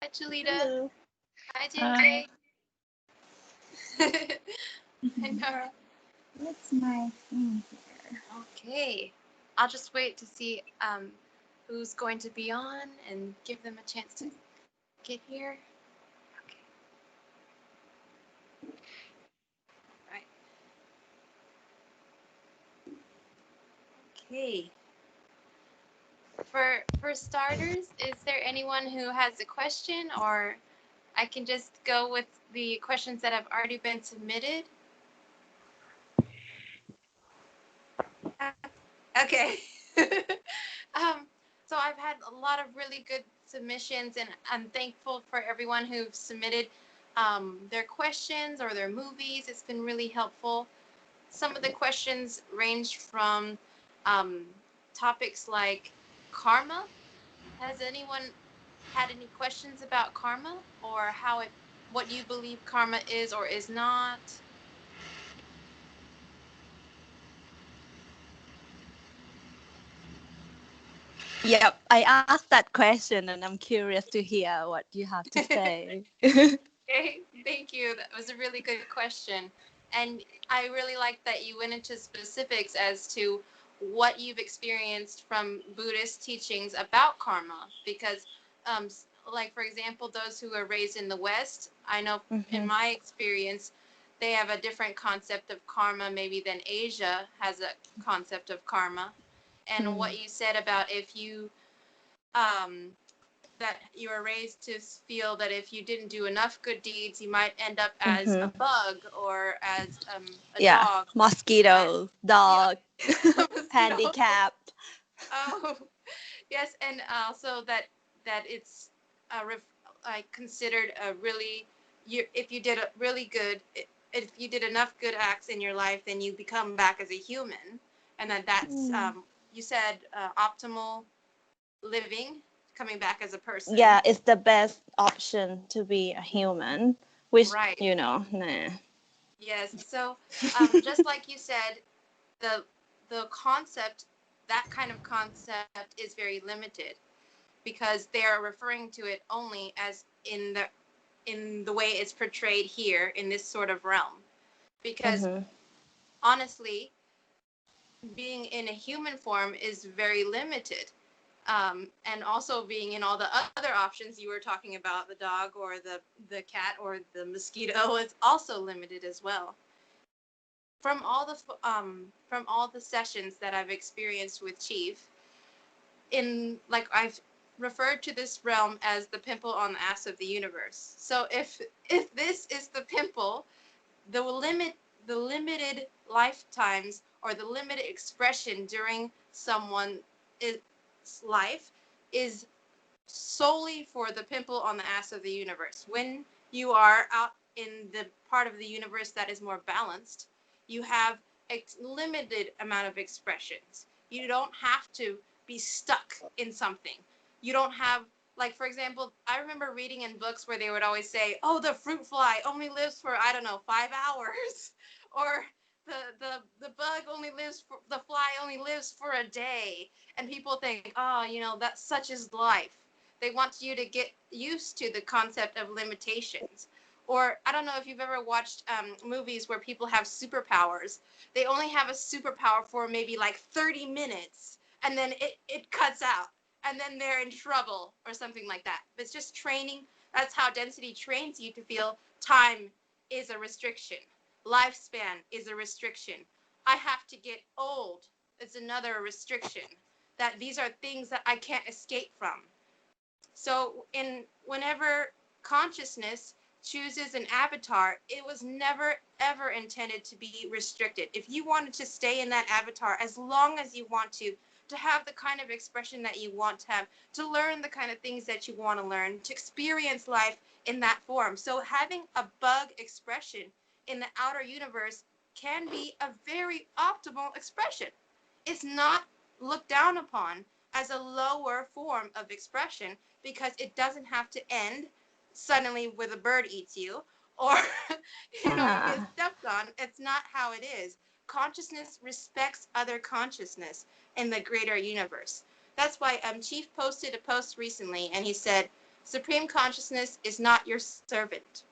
Hi, Julita. Hello. Hi, JJ. Hi, Nora. What's my thing here? Okay. I'll just wait to see who's going to be on and give them a chance to get here. Okay. Right. Okay. For starters, is there anyone who has a question, or I can just go with the questions that have already been submitted? Okay. So I've had a lot of really good submissions, and I'm thankful for everyone who've submitted their questions or their movies. It's been really helpful. Some of the questions range from topics like karma. Has anyone had any questions about karma, or what you believe karma is or is not? Yep, I asked that question and I'm curious to hear what you have to say. Okay, thank you. That was a really good question. And I really like that you went into specifics as to what you've experienced from Buddhist teachings about karma. Because, like, for example, those who are raised in the West, I know in my experience, they have a different concept of karma maybe than Asia has a concept of karma. And what you said about if you that you were raised to feel that if you didn't do enough good deeds, you might end up as a bug or as a dog. Mosquito, dog, Mosquito. handicapped. Oh, yes, and also that it's like considered a really, if you did a really good, if you did enough good acts in your life, then you become back as a human, and that's you said optimal living, coming back as a person. Yeah, it's the best option to be a human, which, right. Nah. Yes. So, just like you said, the concept, that kind of concept, is very limited because they are referring to it only as in the way it's portrayed here in this sort of realm. Because honestly, being in a human form is very limited. And also being in all the other options you were talking about, the dog or the cat or the mosquito, is also limited as well. From all the sessions that I've experienced with Chief, I've referred to this realm as the pimple on the ass of the universe. So if this is the pimple, the limited lifetimes or the limited expression during someone's life is solely for the pimple on the ass of the universe. When you are out in the part of the universe that is more balanced, you have a limited amount of expressions. You don't have to be stuck in something. You don't have, like, for example, I remember reading in books where they would always say, oh, the fruit fly only lives for, I don't know, 5 hours. Or the bug only lives for, the fly only lives for a day. And people think, oh, that's such is life. They want you to get used to the concept of limitations. Or I don't know if you've ever watched movies where people have superpowers. They only have a superpower for maybe like 30 minutes, and then it cuts out, and then they're in trouble or something like that. But it's just training. That's how density trains you to feel time is a restriction. Lifespan is a restriction. I have to get old. It's another restriction. That these are things that I can't escape from. So whenever consciousness chooses an avatar, it was never ever intended to be restricted. If you wanted to stay in that avatar as long as you want to have the kind of expression that you want to have, to learn the kind of things that you want to learn, to experience life in that form. So having a bug expression in the outer universe can be a very optimal expression. It's not looked down upon as a lower form of expression because it doesn't have to end suddenly with a bird eats you or you get stepped on. It's not how it is. Consciousness respects other consciousness in the greater universe. That's why Chief posted a post recently, and he said, Supreme consciousness is not your servant.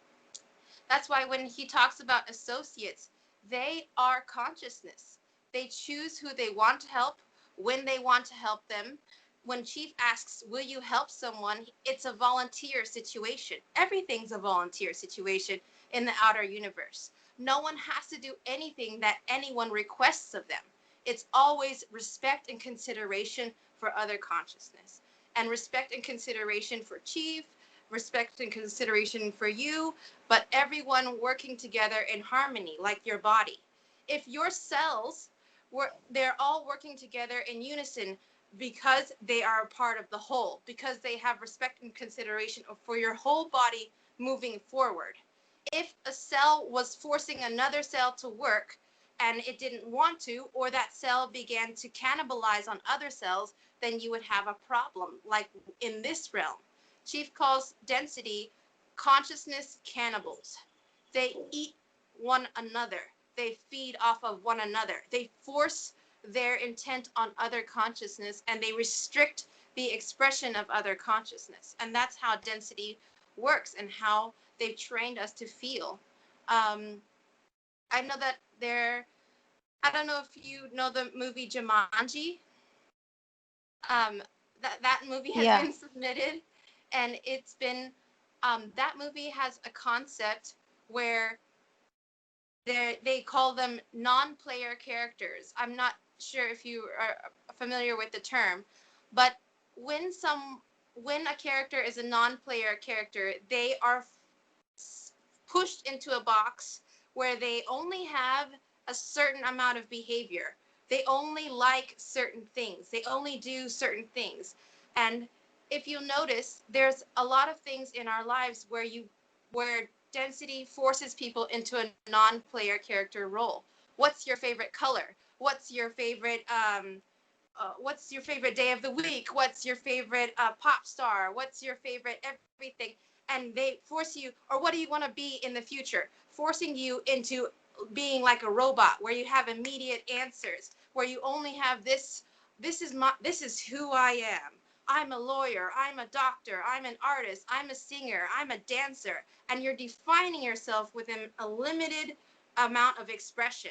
That's why when he talks about associates, they are consciousness. They choose who they want to help, when they want to help them. When Chief asks, will you help someone? It's a volunteer situation. Everything's a volunteer situation in the outer universe. No one has to do anything that anyone requests of them. It's always respect and consideration for other consciousness, and respect and consideration for Chief, respect and consideration for you, but everyone working together in harmony, like your body. If your cells were, they're all working together in unison because they are a part of the whole, because they have respect and consideration for your whole body moving forward. If a cell was forcing another cell to work and it didn't want to, or that cell began to cannibalize on other cells, then you would have a problem, like in this realm. Chief calls density consciousness cannibals. They eat one another. They feed off of one another. They force their intent on other consciousness, and they restrict the expression of other consciousness. And that's how density works and how they've trained us to feel. I know that I don't know if you know the movie Jumanji. That movie has Yeah. been submitted, and it's been that movie has a concept where they call them non-player characters. I'm not sure if you are familiar with the term, but when a character is a non-player character, they are pushed into a box where they only have a certain amount of behavior. They only like certain things. They only do certain things. And if you'll notice, there's a lot of things in our lives where density forces people into a non-player character role. What's your favorite color? What's your favorite day of the week? What's your favorite pop star? What's your favorite everything? And they force you, or what do you want to be in the future? Forcing you into being like a robot where you have immediate answers, where you only have this is who I am. I'm a lawyer, I'm a doctor, I'm an artist, I'm a singer, I'm a dancer, and you're defining yourself within a limited amount of expression.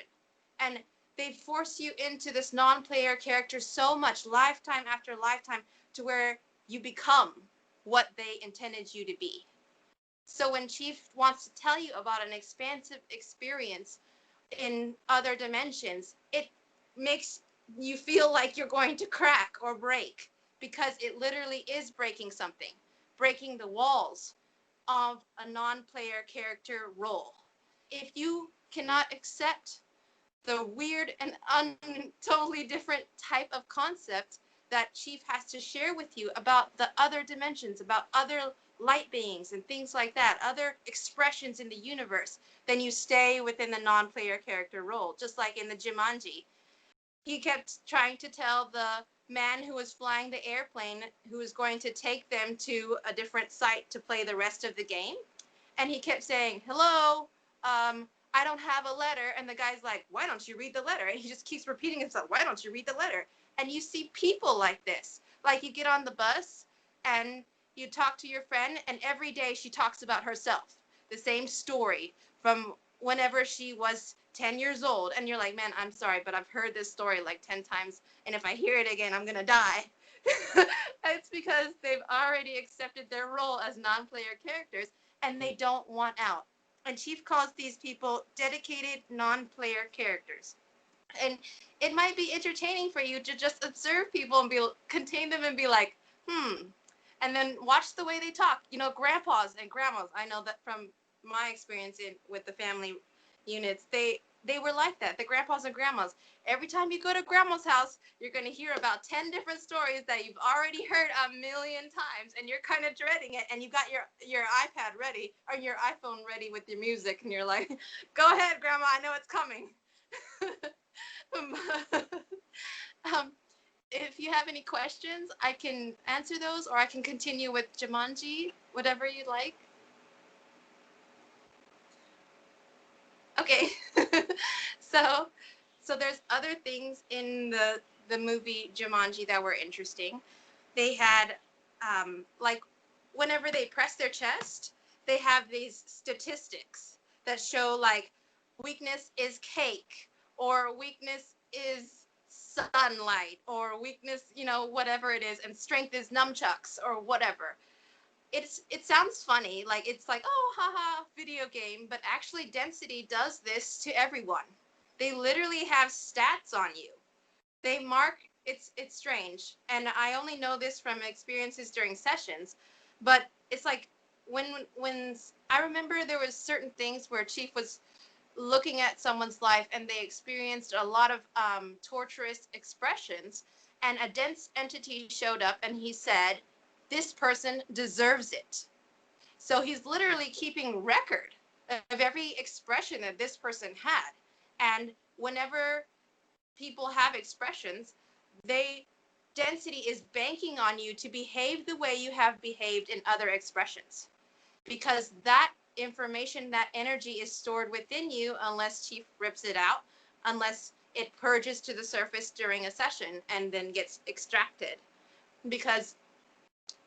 And they force you into this non-player character so much, lifetime after lifetime, to where you become what they intended you to be. So when Chief wants to tell you about an expansive experience in other dimensions, it makes you feel like you're going to crack or break, because it literally is breaking something, breaking the walls of a non-player character role. If you cannot accept the weird and totally different type of concept that Chief has to share with you about the other dimensions, about other light beings and things like that, other expressions in the universe, then you stay within the non-player character role. Just like in the Jumanji, he kept trying to tell the man who was flying the airplane, who was going to take them to a different site to play the rest of the game, and he kept saying, hello, I don't have a letter. And the guy's like, why don't you read the letter? And he just keeps repeating himself, why don't you read the letter? And you see people like this. Like, you get on the bus and you talk to your friend, and every day she talks about herself, the same story from whenever she was 10 years old. And you're like, man, I'm sorry, but I've heard this story like 10 times, and if I hear it again, I'm going to die. It's because they've already accepted their role as non-player characters, and they don't want out. And Chief calls these people dedicated non-player characters. And it might be entertaining for you to just observe people and contain them and be like, and then watch the way they talk. You know, grandpas and grandmas, I know that from my experience with the family units, they were like that. The grandpas and grandmas. Every time you go to grandma's house, you're going to hear about 10 different stories that you've already heard a million times, and you're kind of dreading it, and you got your iPad ready or your iPhone ready with your music, and you're like, go ahead, grandma, I know it's coming. If you have any questions, I can answer those, or I can continue with Jumanji, whatever you like. Okay. So there's other things in the movie Jumanji that were interesting. They had like whenever they press their chest, they have these statistics that show like weakness is cake, or weakness is sunlight, or weakness, whatever it is, and strength is nunchucks or whatever. It sounds funny, like it's like, oh, haha, video game, but actually density does this to everyone. They literally have stats on you. They mark, it's strange, and I only know this from experiences during sessions, but it's like when I remember there was certain things where Chief was looking at someone's life and they experienced a lot of torturous expressions, and a dense entity showed up and he said, this person deserves it. So he's literally keeping record of every expression that this person had. And whenever people have expressions, they density is banking on you to behave the way you have behaved in other expressions, because that information, that energy is stored within you unless Chief rips it out, unless it purges to the surface during a session and then gets extracted. Because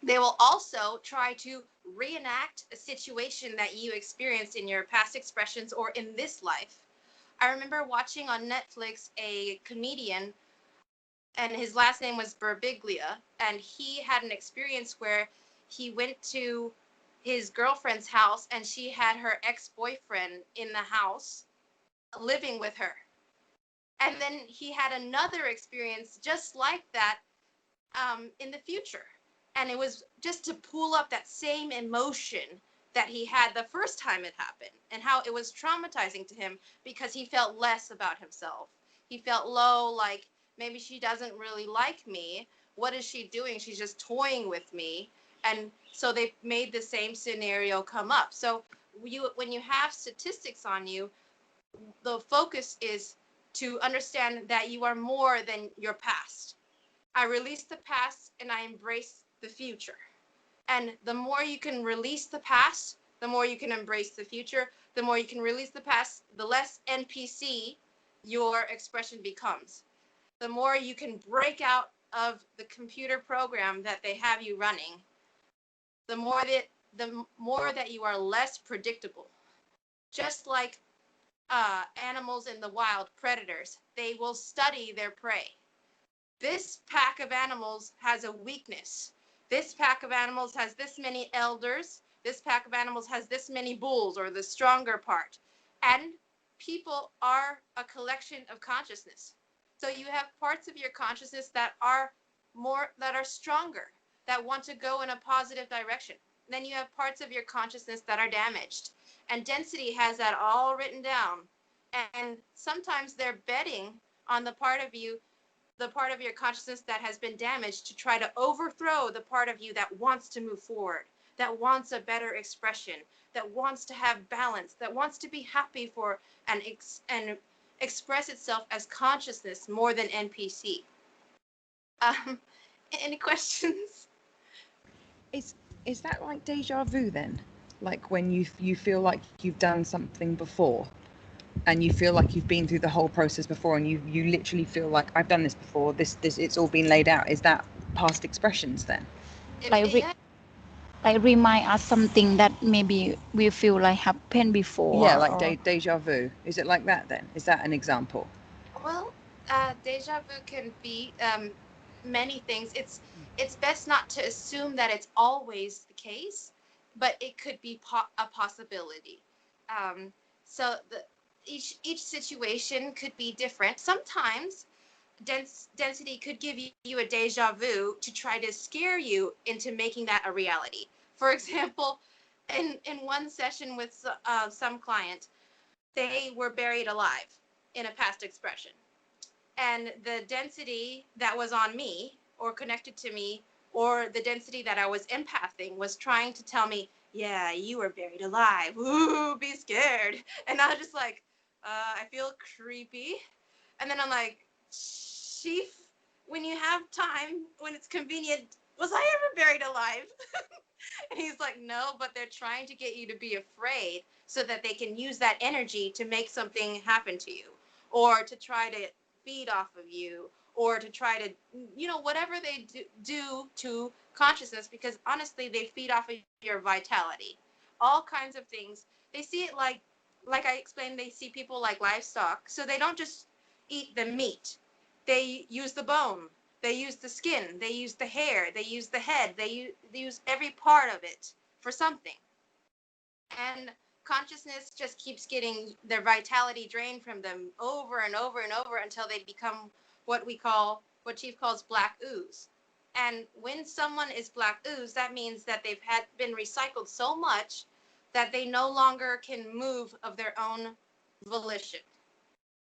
they will also try to reenact a situation that you experienced in your past expressions or in this life. I remember watching on Netflix a comedian, and his last name was Birbiglia, and he had an experience where he went to his girlfriend's house and she had her ex-boyfriend in the house living with her. And then he had another experience just like that in the future. And it was just to pull up that same emotion that he had the first time it happened, and how it was traumatizing to him because he felt less about himself. He felt low, like maybe she doesn't really like me. What is she doing? She's just toying with me. And so they made the same scenario come up. So when you have statistics on you, the focus is to understand that you are more than your past. I release the past and I embrace the future. And the more you can release the past, the more you can embrace the future. The more you can release the past, the less NPC your expression becomes. The more you can break out of the computer program that they have you running, the more that you are less predictable. Just like animals in the wild, predators, they will study their prey. This pack of animals has a weakness. This pack of animals has this many elders. This pack of animals has this many bulls, or the stronger part. And people are a collection of consciousness. So you have parts of your consciousness that are stronger, that want to go in a positive direction. Then you have parts of your consciousness that are damaged. And density has that all written down. And sometimes they're betting on the part of your consciousness that has been damaged to try to overthrow the part of you that wants to move forward, that wants a better expression, that wants to have balance, that wants to be happy for and express itself as consciousness more than NPC. Any questions? Is that like deja vu then? Like when you feel like you've done something before, and you feel like you've been through the whole process before, and you literally feel like I've done this before. This it's all been laid out. Is that past expressions then? Like remind us something that maybe we feel like happened before. Yeah, like deja vu. Is it like that then? Is that an example? Well, deja vu can be many things. It's best not to assume that it's always the case, but it could be a possibility. So each situation could be different. Sometimes density could give you a deja vu to try to scare you into making that a reality. For example, in one session with some client, they were buried alive in a past expression. And the density that was on me or connected to me, or the density that I was empathing, was trying to tell me, yeah, you were buried alive. Ooh, be scared. And I was just like, I feel creepy. And then I'm like, Chief, when you have time, when it's convenient, was I ever buried alive? And he's like, no, but they're trying to get you to be afraid so that they can use that energy to make something happen to you, or to try to feed off of you, or to try to, whatever they do to consciousness, because honestly, they feed off of your vitality. All kinds of things. They see it like I explained, they see people like livestock. So they don't just eat the meat. They use the bone. They use the skin. They use the hair. They use the head. They use every part of it for something. And consciousness just keeps getting their vitality drained from them over and over and over until they become what Chief calls black ooze. And when someone is black ooze, that means that they've been recycled so much that they no longer can move of their own volition.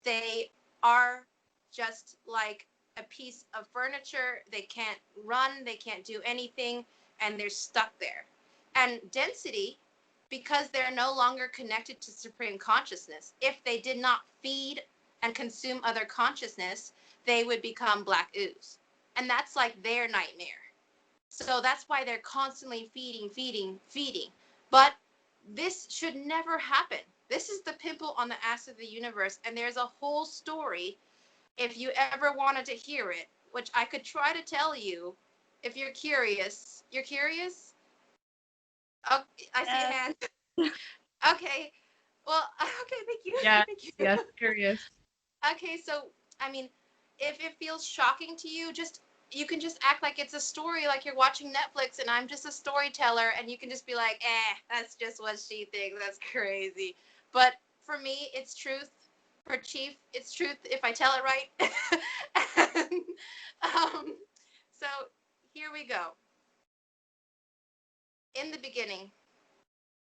They are just like a piece of furniture. They can't run, they can't do anything, and they're stuck there. And density, because they're no longer connected to supreme consciousness, if they did not feed and consume other consciousness, they would become black ooze. And that's like their nightmare. So that's why they're constantly feeding. But this should never happen. This is the pimple on the ass of the universe. And there's a whole story, if you ever wanted to hear it, which I could try to tell you if you're curious. You're curious? Oh, I see a hand. Okay. Well, okay, thank you. Yeah, Thank you. yes, curious. Okay, so, I mean, if it feels shocking to you, you can just act like it's a story, like you're watching Netflix and I'm just a storyteller, and you can just be like, that's just what she thinks. That's crazy. But for me, it's truth. For Chief, it's truth if I tell it right. And, so here we go. In the beginning,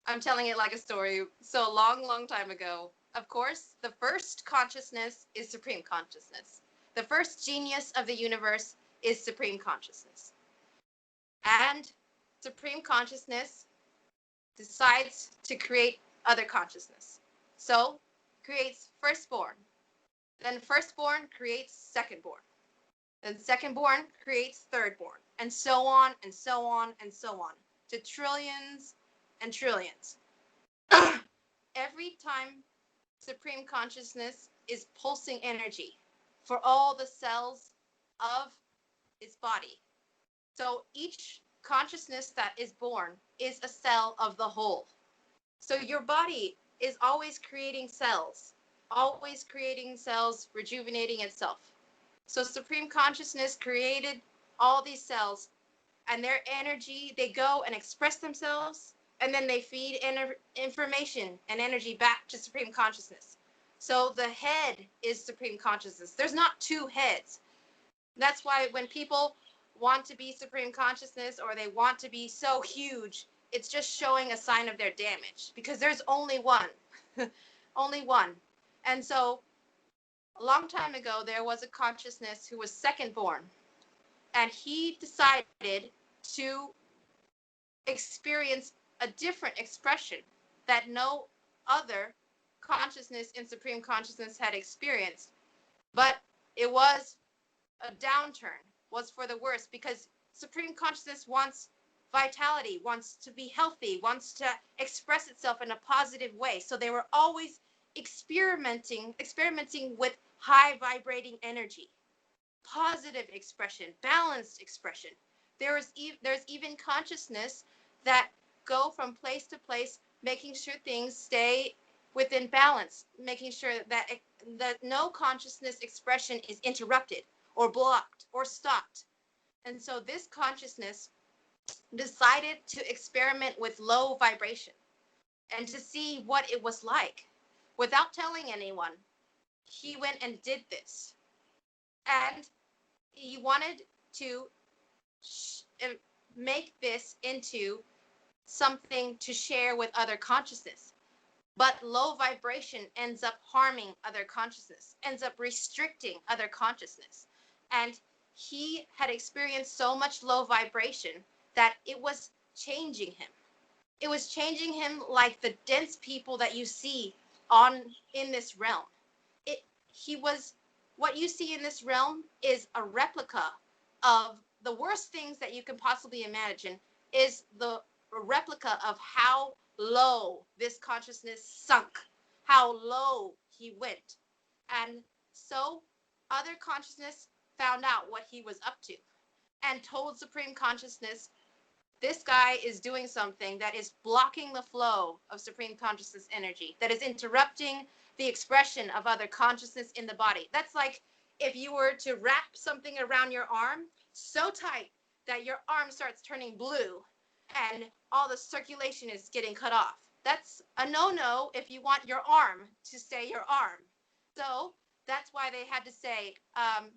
I'm telling it like a story. So long time ago, of course, the first consciousness is supreme consciousness. The first genius of the universe is supreme consciousness. And supreme consciousness decides to create other consciousness. So creates firstborn. Then firstborn creates secondborn. Then secondborn creates thirdborn. And so on and so on and so on. To trillions and trillions. Every time supreme consciousness is pulsing energy for all the cells of its body. So each consciousness that is born is a cell of the whole. So your body is always creating cells, rejuvenating itself. So supreme consciousness created all these cells, and their energy, they go and express themselves, and then they feed information and energy back to supreme consciousness. So the head is supreme consciousness. There's not two heads. That's why when people want to be supreme consciousness or they want to be so huge, it's just showing a sign of their damage, because there's only one. Only one. And so a long time ago, there was a consciousness who was second born, and he decided to experience a different expression that no other consciousness in supreme consciousness had experienced. But it was a downturn, was for the worse, because supreme consciousness wants vitality, wants to be healthy, wants to express itself in a positive way. So they were always experimenting with high vibrating energy, positive expression, balanced expression. There's even consciousness that go from place to place, making sure things stay within balance, making sure that no consciousness expression is interrupted or blocked or stopped. And so this consciousness decided to experiment with low vibration and to see what it was like. Without telling anyone, he went and did this. And he wanted to make this into something to share with other consciousness. But low vibration ends up harming other consciousness, ends up restricting other consciousness. And he had experienced so much low vibration that it was changing him. It was changing him like the dense people that you see in this realm. What you see in this realm is a replica of the worst things that you can possibly imagine, is the replica of how low this consciousness sunk, how low he went. And so other consciousness found out what he was up to and told Supreme Consciousness, this guy is doing something that is blocking the flow of Supreme Consciousness energy, that is interrupting the expression of other consciousness in the body. That's like if you were to wrap something around your arm so tight that your arm starts turning blue and all the circulation is getting cut off. That's a no-no if you want your arm to stay your arm. So that's why they had to say,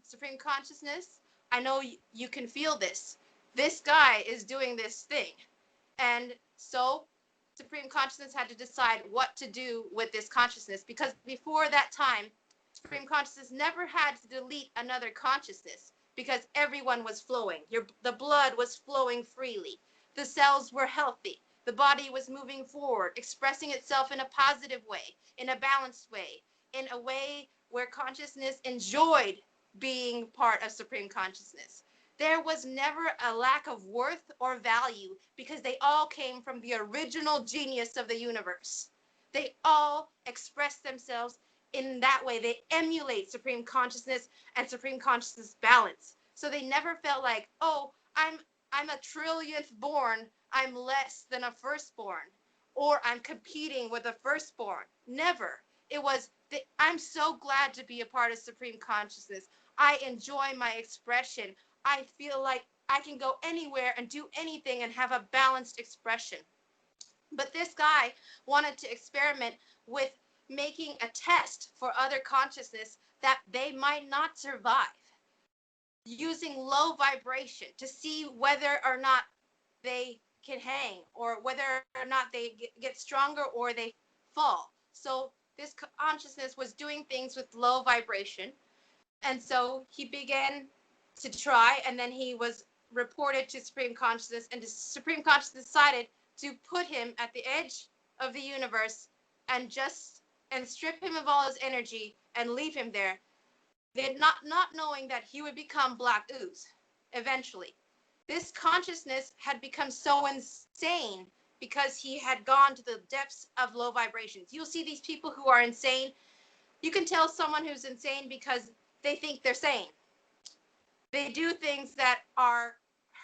Supreme Consciousness, I know you can feel this. This guy is doing this thing. And so Supreme Consciousness had to decide what to do with this consciousness, because before that time, Supreme Consciousness never had to delete another consciousness because everyone was flowing. The blood was flowing freely. The cells were healthy. The body was moving forward, expressing itself in a positive way, in a balanced way, in a way where consciousness enjoyed being part of Supreme Consciousness. There was never a lack of worth or value because they all came from the original genius of the universe. They all express themselves in that way. They emulate Supreme Consciousness and Supreme Consciousness balance. So they never felt like, oh, I'm a trillionth born, I'm less than a firstborn, or I'm competing with a firstborn. Never. It was, I'm so glad to be a part of Supreme Consciousness. I enjoy my expression. I feel like I can go anywhere and do anything and have a balanced expression. But this guy wanted to experiment with making a test for other consciousness that they might not survive, using low vibration to see whether or not they can hang, or whether or not they get stronger or they fall. So this consciousness was doing things with low vibration. And so he began to try, and then he was reported to Supreme Consciousness, and the Supreme Consciousness decided to put him at the edge of the universe and strip him of all his energy and leave him there. They not knowing that he would become black ooze eventually. This consciousness had become so insane because he had gone to the depths of low vibrations. You'll see these people who are insane. You can tell someone who's insane because they think they're sane. They do things that are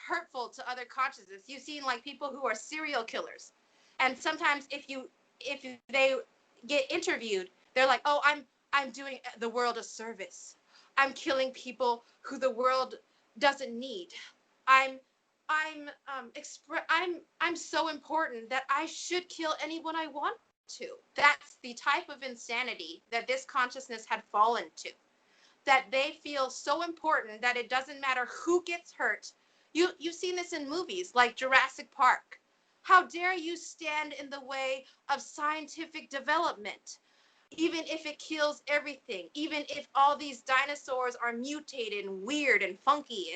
hurtful to other consciousness. You've seen like people who are serial killers. And sometimes if they get interviewed, they're like, "Oh, I'm doing the world a service. I'm killing people who the world doesn't need. I'm so important that I should kill anyone I want to." That's the type of insanity that this consciousness had fallen to. That they feel so important that it doesn't matter who gets hurt. You've seen this in movies like Jurassic Park. How dare you stand in the way of scientific development, even if it kills everything, even if all these dinosaurs are mutated and weird and funky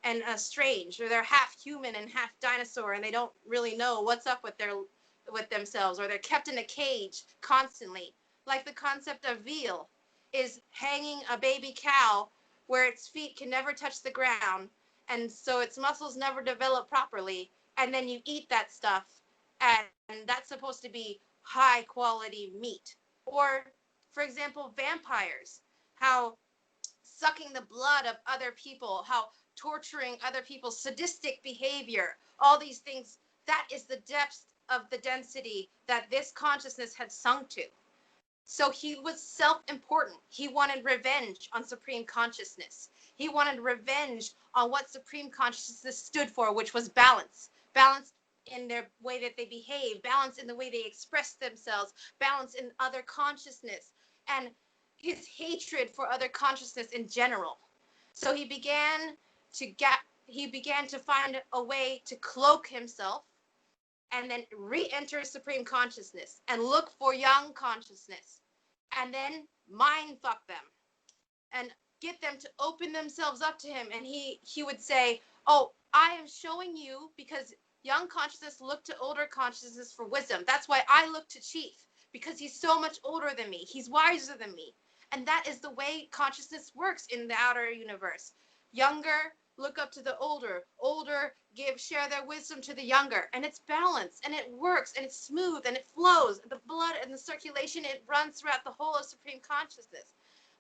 and strange, or they're half human and half dinosaur, and they don't really know what's up with themselves, or they're kept in a cage constantly. Like the concept of veal is hanging a baby cow where its feet can never touch the ground, and so its muscles never develop properly, and then you eat that stuff, and that's supposed to be high quality meat. Or, for example, vampires, how sucking the blood of other people, how torturing other people, sadistic behavior, all these things, that is the depth of the density that this consciousness had sunk to. So he was self-important. He wanted revenge on Supreme Consciousness. He wanted revenge on what Supreme Consciousness stood for, which was balance. Balance in their way that they behave, balance in the way they express themselves, balance in other consciousness, and his hatred for other consciousness in general. So he began to find a way to cloak himself and then re-enter Supreme Consciousness and look for young consciousness and then mind fuck them and get them to open themselves up to him. And he would say, "Oh, I am showing you because young consciousness look to older consciousness for wisdom. That's why I look to Chief, because he's so much older than me. He's wiser than me." And that is the way consciousness works in the outer universe. Younger look up to the older, older share their wisdom to the younger, and it's balanced and it works and it's smooth and it flows. The blood and the circulation, it runs throughout the whole of Supreme Consciousness.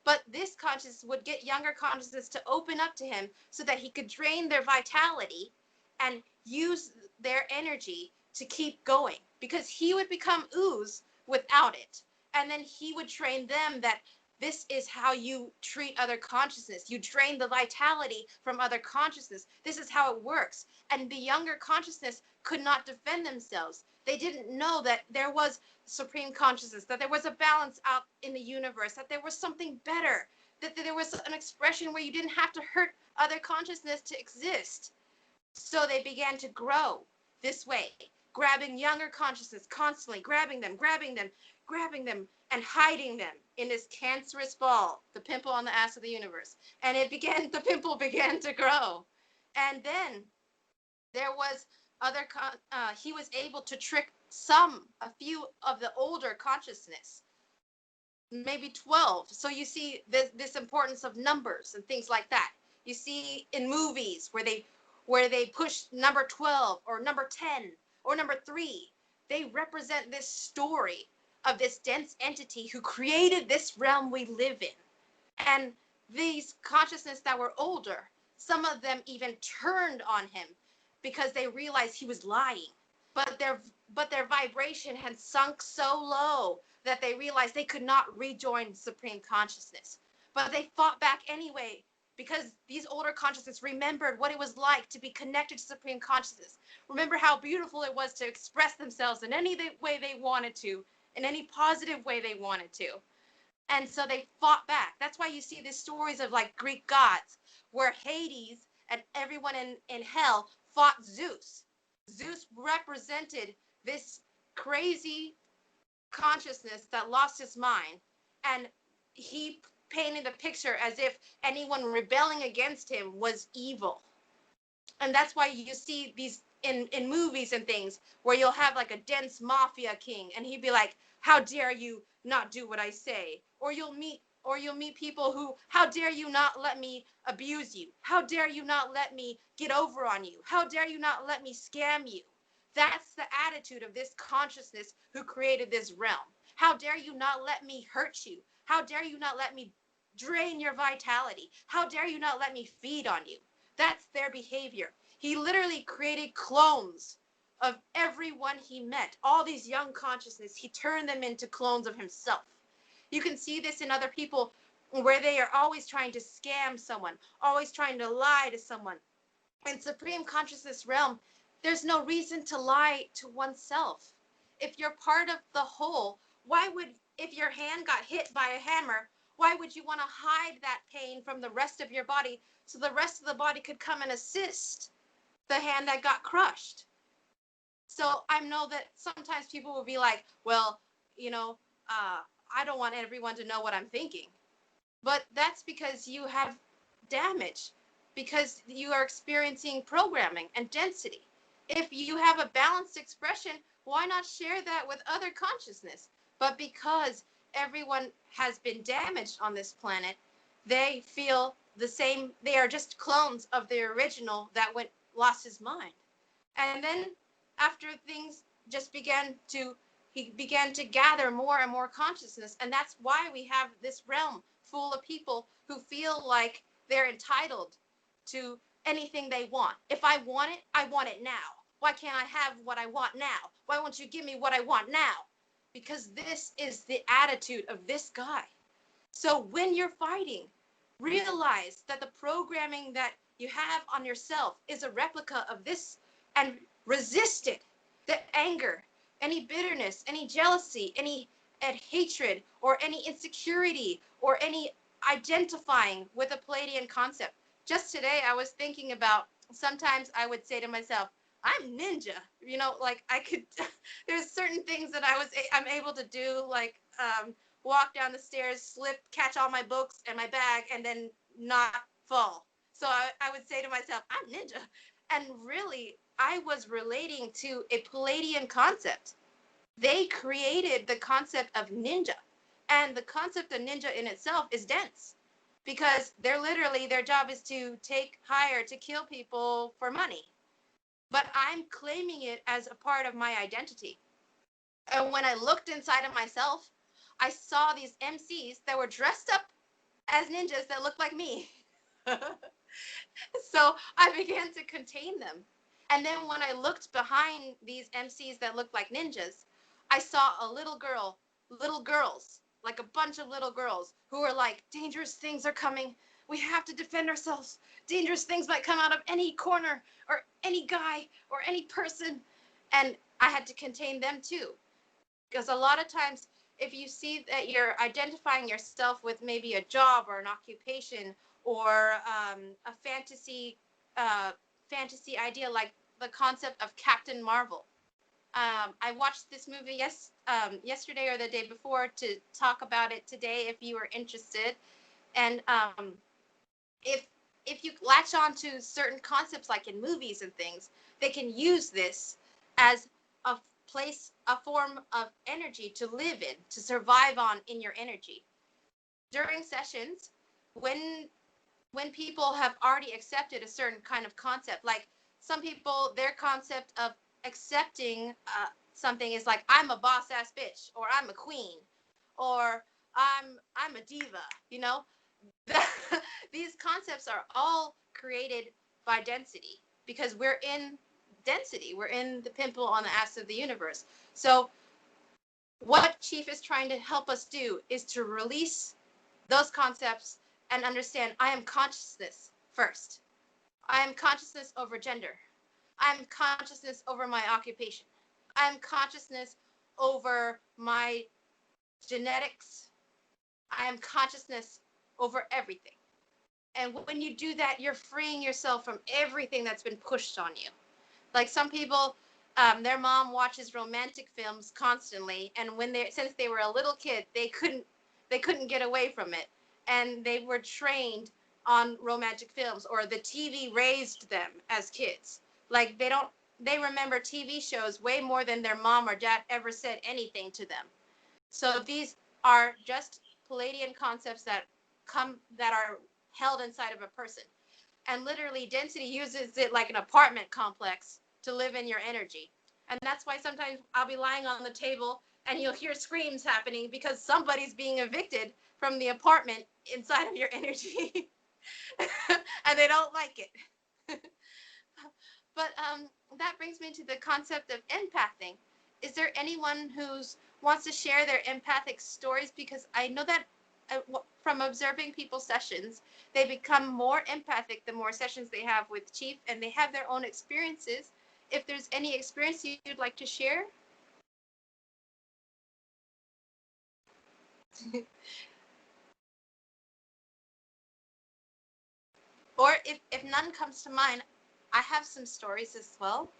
But this consciousness would get younger consciousness to open up to him so that he could drain their vitality and use their energy to keep going, because he would become ooze without it. And then he would train them that this is how you treat other consciousness. You drain the vitality from other consciousness. This is how it works. And the younger consciousness could not defend themselves. They didn't know that there was supreme consciousness, that there was a balance out in the universe, that there was something better, that there was an expression where you didn't have to hurt other consciousness to exist. So they began to grow this way, grabbing younger consciousness, constantly grabbing them, and hiding them in this cancerous ball, the pimple on the ass of the universe. And the pimple began to grow. And then there was he was able to trick a few of the older consciousness, maybe 12. So you see this importance of numbers and things like that. You see in movies where they push number 12 or number 10 or number 3, they represent this story of this dense entity who created this realm we live in. And these consciousness that were older, some of them even turned on him because they realized he was lying. But their vibration had sunk so low that they realized they could not rejoin supreme consciousness. But they fought back anyway, because these older consciousness remembered what it was like to be connected to supreme consciousness. Remember how beautiful it was to express themselves in any way they wanted to, in any positive way they wanted to. And so they fought back. That's why you see these stories of like Greek gods, where Hades and everyone in hell fought Zeus. Zeus represented this crazy consciousness that lost his mind, and he painted the picture as if anyone rebelling against him was evil. And that's why you see these in movies and things where you'll have like a dense mafia king, and he'd be like, how dare you not do what I say? Or you'll meet people who, how dare you not let me abuse you? How dare you not let me get over on you? How dare you not let me scam you? That's the attitude of this consciousness who created this realm. How dare you not let me hurt you? How dare you not let me drain your vitality? How dare you not let me feed on you? That's their behavior. He literally created clones of everyone he met. All these young consciousness, he turned them into clones of himself. You can see this in other people where they are always trying to scam someone, always trying to lie to someone. In supreme consciousness realm, there's no reason to lie to oneself. If you're part of the whole, if your hand got hit by a hammer, why would you want to hide that pain from the rest of your body so the rest of the body could come and assist the hand that got crushed? So I know that sometimes people will be like, well, I don't want everyone to know what I'm thinking. But that's because you have damage, because you are experiencing programming and density. If you have a balanced expression, why not share that with other consciousness? But because everyone has been damaged on this planet, they feel the same. They are just clones of the original that lost his mind. And then after things just he began to gather more and more consciousness. And that's why we have this realm full of people who feel like they're entitled to anything they want. If I want it now. Why can't I have what I want now? Why won't you give me what I want now? Because this is the attitude of this guy. So when you're fighting, realize that the programming that you have on yourself is a replica of this, and resist it. The anger, any bitterness, any jealousy, any hatred, or any insecurity, or any identifying with a Palladian concept. Just today, I was thinking about, sometimes I would say to myself, I'm ninja, like there's certain things that I'm able to do, like walk down the stairs, slip, catch all my books and my bag, and then not fall. So I would say to myself, I'm ninja. And really, I was relating to a Palladian concept. They created the concept of ninja. And the concept of ninja in itself is dense, because their job is to take hire, to kill people for money. But I'm claiming it as a part of my identity. And when I looked inside of myself, I saw these MCs that were dressed up as ninjas that look like me. So I began to contain them. And then when I looked behind these MCs that looked like ninjas, I saw a little girl, little girls, like a bunch of little girls who were like, dangerous things are coming. We have to defend ourselves. Dangerous things might come out of any corner or any guy or any person. And I had to contain them too. Because a lot of times, if you see that you're identifying yourself with maybe a job or an occupation or a fantasy idea like the concept of Captain Marvel. I watched this movie yesterday or the day before to talk about it today if you are interested. And if if you latch on to certain concepts like in movies and things, they can use this as a a form of energy to live in, to survive on in your energy. During sessions, when people have already accepted a certain kind of concept, like some people, their concept of accepting something is like, I'm a boss ass bitch, or I'm a queen, or I'm a diva, you know. These concepts are all created by density, because we're in density, we're in the pimple on the ass of the universe. So what Chief is trying to help us do is to release those concepts and understand, I am consciousness first. I am consciousness over gender. I am consciousness over my occupation. I am consciousness over my genetics. I am consciousness over everything. And when you do that, you're freeing yourself from everything that's been pushed on you. Like some people, their mom watches romantic films constantly, and since they were a little kid, they couldn't get away from it, and they were trained on romantic films, or the TV raised them as kids. Like they remember TV shows way more than their mom or dad ever said anything to them. So these are just Palladian concepts that are held inside of a person. And literally density uses it like an apartment complex to live in your energy. And that's why sometimes I'll be lying on the table and you'll hear screams happening because somebody's being evicted from the apartment inside of your energy. And they don't like it. But that brings me to the concept of empathing. Is there anyone who's wants to share their empathic stories? Because I know that from observing people's sessions, they become more empathic the more sessions they have with Chief, and they have their own experiences. If there's any experience you'd like to share. Or if none comes to mind, I have some stories as well.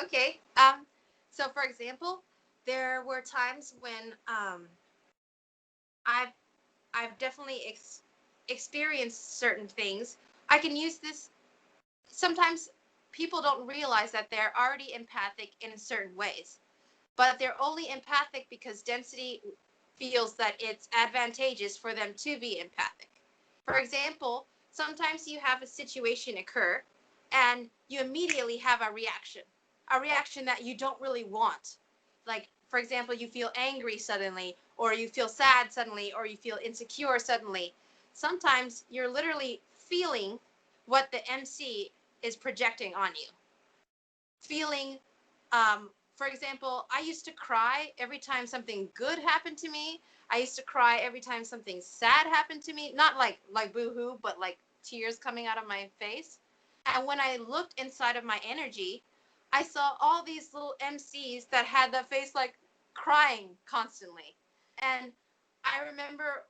Okay. So for example, there were times when I've definitely experienced certain things. I can use this. Sometimes people don't realize that they're already empathic in certain ways, but they're only empathic because density feels that it's advantageous for them to be empathic. For example, sometimes you have a situation occur and you immediately have a reaction that you don't really want. Like, for example, you feel angry suddenly, or you feel sad suddenly, or you feel insecure suddenly. Sometimes you're literally feeling what the MC is projecting on you. Feeling, for example, I used to cry every time something good happened to me. I used to cry every time something sad happened to me. Not like boo-hoo, but like tears coming out of my face. And when I looked inside of my energy, I saw all these little MCs that had the face like crying constantly. And I remember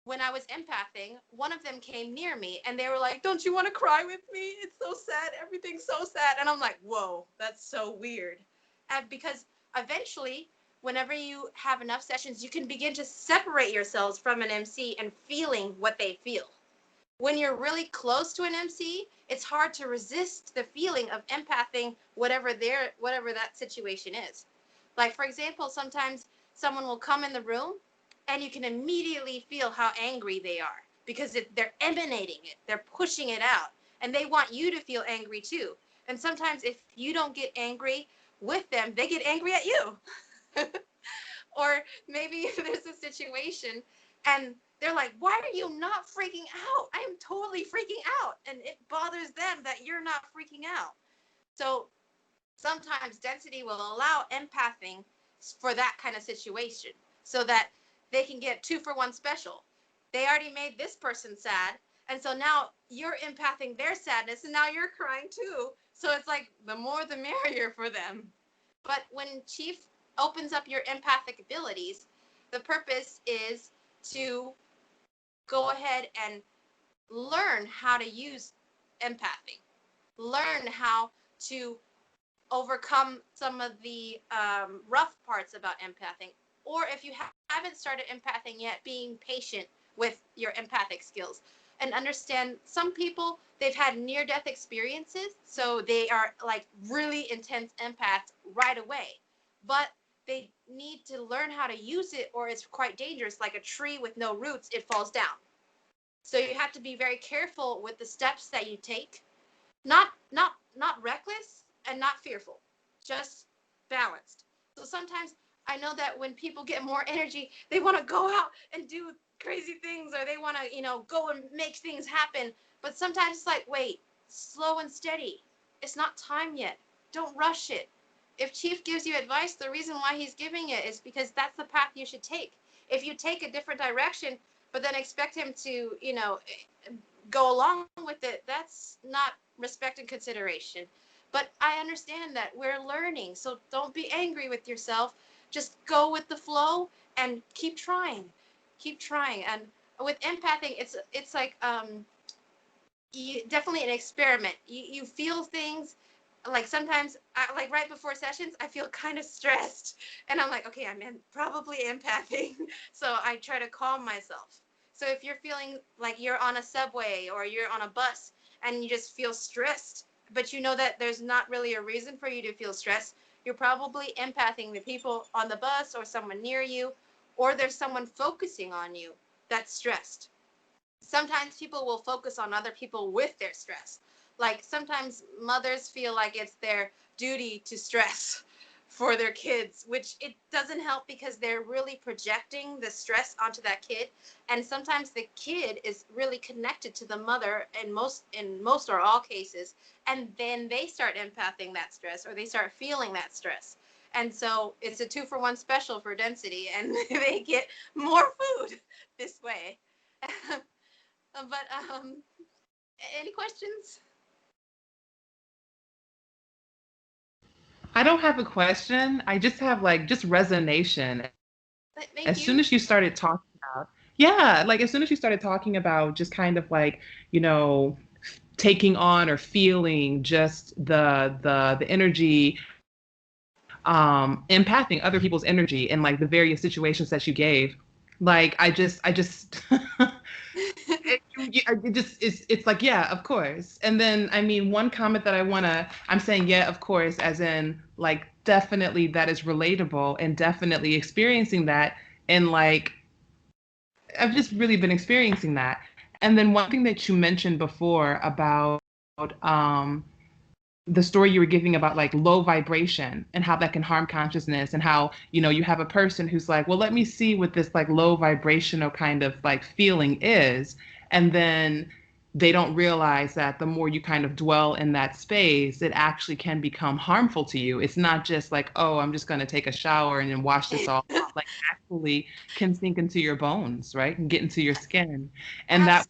when I was empathing, one of them came near me and they were like, don't you want to cry with me? It's so sad. Everything's so sad. And I'm like, whoa, that's so weird. And because eventually, whenever you have enough sessions, you can begin to separate yourselves from an MC and feeling what they feel. When you're really close to an MC, it's hard to resist the feeling of empathing whatever that situation is. Like, for example, sometimes someone will come in the room and you can immediately feel how angry they are because they're emanating it, they're pushing it out, and they want you to feel angry too. And sometimes if you don't get angry with them, they get angry at you. Or maybe there's a situation and they're like, why are you not freaking out? I am totally freaking out. And it bothers them that you're not freaking out. So sometimes density will allow empathing for that kind of situation so that they can get 2-for-1 special. They already made this person sad. And so now you're empathing their sadness and now you're crying too. So it's like the more the merrier for them. But when Chief opens up your empathic abilities, the purpose is to go ahead and learn how to use empathy, learn how to overcome some of the rough parts about empathing. Or if you haven't started empathing yet, being patient with your empathic skills and understand some people, they've had near-death experiences, so they are like really intense empaths right away. But they need to learn how to use it or it's quite dangerous. Like a tree with no roots, it falls down. So you have to be very careful with the steps that you take. Not reckless and not fearful, just balanced. So sometimes I know that when people get more energy, they want to go out and do crazy things or they want to, go and make things happen. But sometimes it's like, wait, slow and steady. It's not time yet. Don't rush it. If Chief gives you advice, the reason why he's giving it is because that's the path you should take. If you take a different direction, but then expect him to, go along with it, that's not respect and consideration. But I understand that we're learning, so don't be angry with yourself. Just go with the flow and keep trying. Keep trying. And with empathing, it's like definitely an experiment. You feel things. Like sometimes, like right before sessions, I feel kind of stressed, and I'm like, okay, I'm probably empathing. So I try to calm myself. So if you're feeling like you're on a subway or you're on a bus and you just feel stressed, but you know that there's not really a reason for you to feel stressed, you're probably empathing the people on the bus or someone near you, or there's someone focusing on you that's stressed. Sometimes people will focus on other people with their stress. Like sometimes mothers feel like it's their duty to stress for their kids, which it doesn't help because they're really projecting the stress onto that kid. And sometimes the kid is really connected to the mother in most or all cases. And then they start empathing that stress or they start feeling that stress. And so it's a 2-for-1 special for density and they get more food this way. But any questions? I don't have a question. I just have like just resonation. Thank As soon you. as you started talking about, yeah, like as soon as you started talking about just kind of like, you know, taking on or feeling just the energy, empathing other people's energy in like the various situations that you gave, like I just it just it's like, yeah, of course. And then I mean, one comment that I'm saying, yeah, of course, as in like definitely that is relatable and definitely experiencing that. And like I've just really been experiencing that. And then one thing that you mentioned before about um the story you were giving about like low vibration and how that can harm consciousness, and how, you know, you have a person who's like, well, let me see what this like low vibrational kind of like feeling is. And then they don't realize that the more you kind of dwell in that space, it actually can become harmful to you. It's not just like, oh, I'm just going to take a shower and then wash this all off. Like actually can sink into your bones, right? And get into your skin. And that,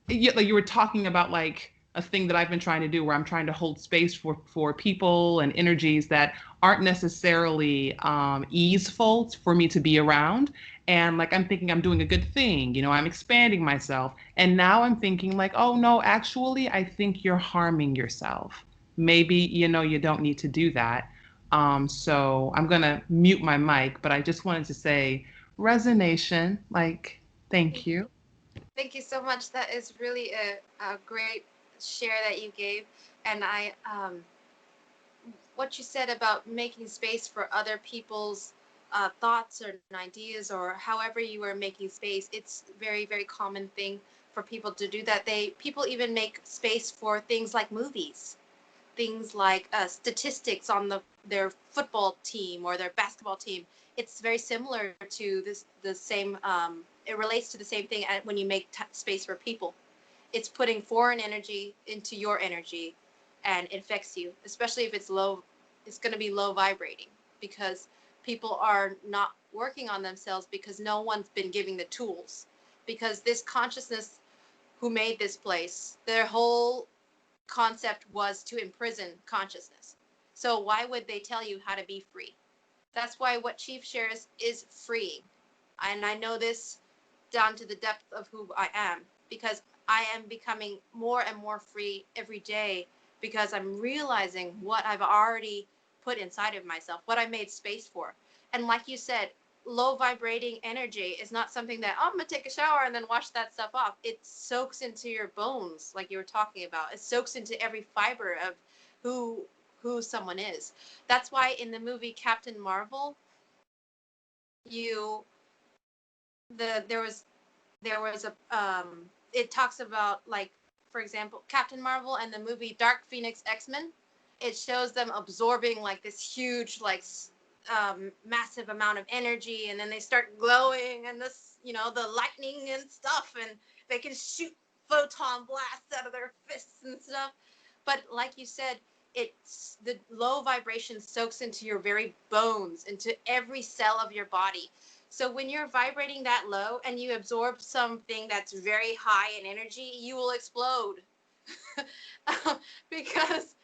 like you were talking about like a thing that I've been trying to do, where I'm trying to hold space for people and energies that aren't necessarily easeful for me to be around. And like I'm thinking I'm doing a good thing, you know, I'm expanding myself. And now I'm thinking like, oh no, actually, I think you're harming yourself. Maybe, you know, you don't need to do that. So I'm gonna mute my mic, but I just wanted to say resonation, like, thank you. Thank you so much. That is really a great share that you gave. And what you said about making space for other people's thoughts or ideas, or however you are making space, it's very, very common thing for people to do that. People even make space for things like movies. things like statistics on their football team or their basketball team. It's very similar to the same. It relates to the same thing when you make space for people. It's putting foreign energy into your energy, and it affects you, especially if it's low. It's going to be low vibrating because people are not working on themselves because no one's been giving the tools. Because this consciousness who made this place, their whole concept was to imprison consciousness. So why would they tell you how to be free? That's why what Chief shares is freeing. And I know this down to the depth of who I am, because I am becoming more and more free every day, because I'm realizing what I've already put inside of myself, what I made space for. And like you said, low vibrating energy is not something that, oh, I'm gonna take a shower and then wash that stuff off. It soaks into your bones, like you were talking about. It soaks into every fiber of who someone is. That's why in the movie Captain Marvel, there was a it talks about, like, for example, Captain Marvel and the movie Dark Phoenix X-Men. It shows them absorbing like this huge, like, massive amount of energy, and then they start glowing, and this, the lightning and stuff, and they can shoot photon blasts out of their fists and stuff. But like you said, it's the low vibration soaks into your very bones, into every cell of your body. So when you're vibrating that low and you absorb something that's very high in energy, you will explode. Because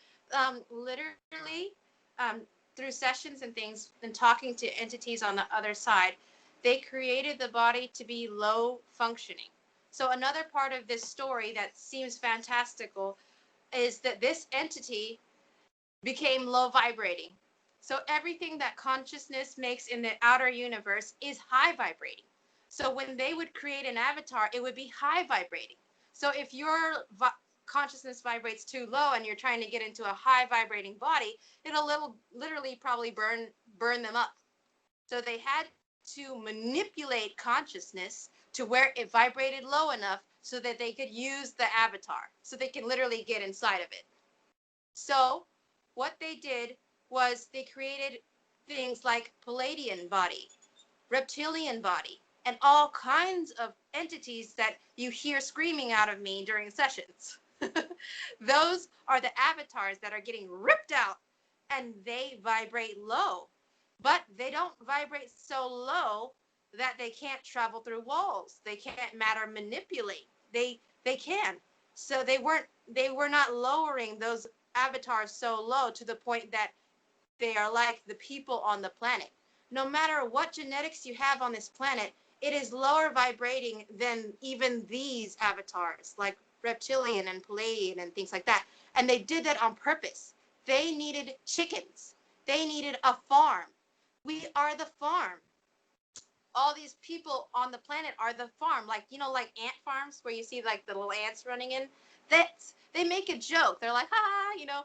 literally, through sessions and things and talking to entities on the other side, they created the body to be low functioning. So another part of this story that seems fantastical is that this entity became low vibrating. So everything that consciousness makes in the outer universe is high vibrating. So when they would create an avatar, it would be high vibrating. So if your consciousness vibrates too low and you're trying to get into a high vibrating body, it'll literally probably burn them up. So they had to manipulate consciousness to where it vibrated low enough so that they could use the avatar, so they can literally get inside of it. So what they did was they created things like Palladian body, reptilian body, and all kinds of entities that you hear screaming out of me during sessions. Those are the avatars that are getting ripped out, and they vibrate low, but they don't vibrate so low that they can't travel through walls. They can't matter manipulate. They can. So they were not lowering those avatars so low to the point that they are like the people on the planet. No matter what genetics you have on this planet, it is lower vibrating than even these avatars, like reptilian and Palladian and things like that. And they did that on purpose. They needed chickens. They needed a farm. We are the farm. All these people on the planet are the farm, like, like ant farms where you see like the little ants running in. They make a joke. They're like,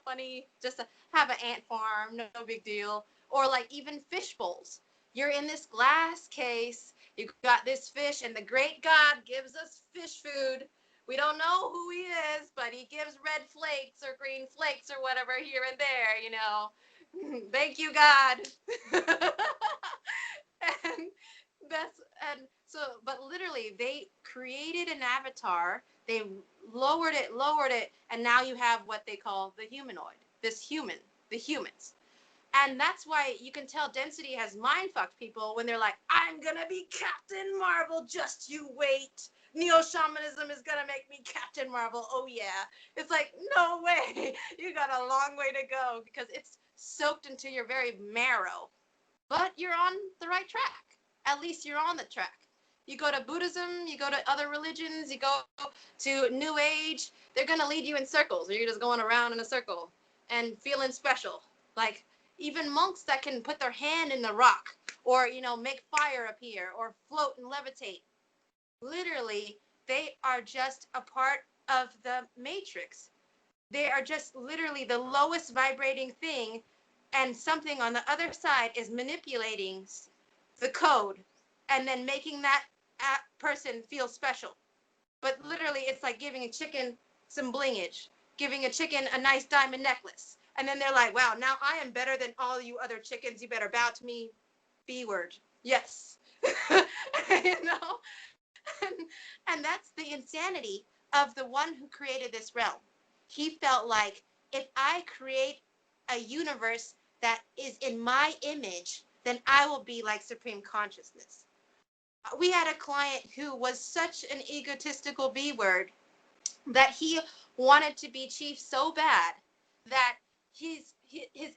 funny, just to have an ant farm, no big deal. Or like even fish bowls. You're in this glass case, you got this fish, and the great God gives us fish food. We don't know who he is, but he gives red flakes or green flakes or whatever here and there, Thank you, God. and but literally they created an avatar, they lowered it, and now you have what they call the humanoid, the humans. And that's why you can tell density has mind fucked people when they're like, I'm gonna be Captain Marvel, just you wait. Neo Shamanism is gonna make me Captain Marvel. Oh yeah. It's like, no way. You got a long way to go, because it's soaked into your very marrow. But you're on the right track. At least you're on the track. You go to Buddhism, you go to other religions, you go to New Age, they're going to lead you in circles, or you're just going around in a circle and feeling special. Like even monks that can put their hand in the rock, or, make fire appear, or float and levitate. Literally, they are just a part of the matrix. They are just literally the lowest vibrating thing, and something on the other side is manipulating the code and then making that person feel special. But literally, it's like giving a chicken some blingage, giving a chicken a nice diamond necklace. And then they're like, wow, now I am better than all you other chickens. You better bow to me. B word. Yes. You know? And, and that's the insanity of the one who created this realm. He felt like, if I create a universe that is in my image, then I will be like supreme consciousness. We had a client who was such an egotistical B word that he wanted to be chief so bad that his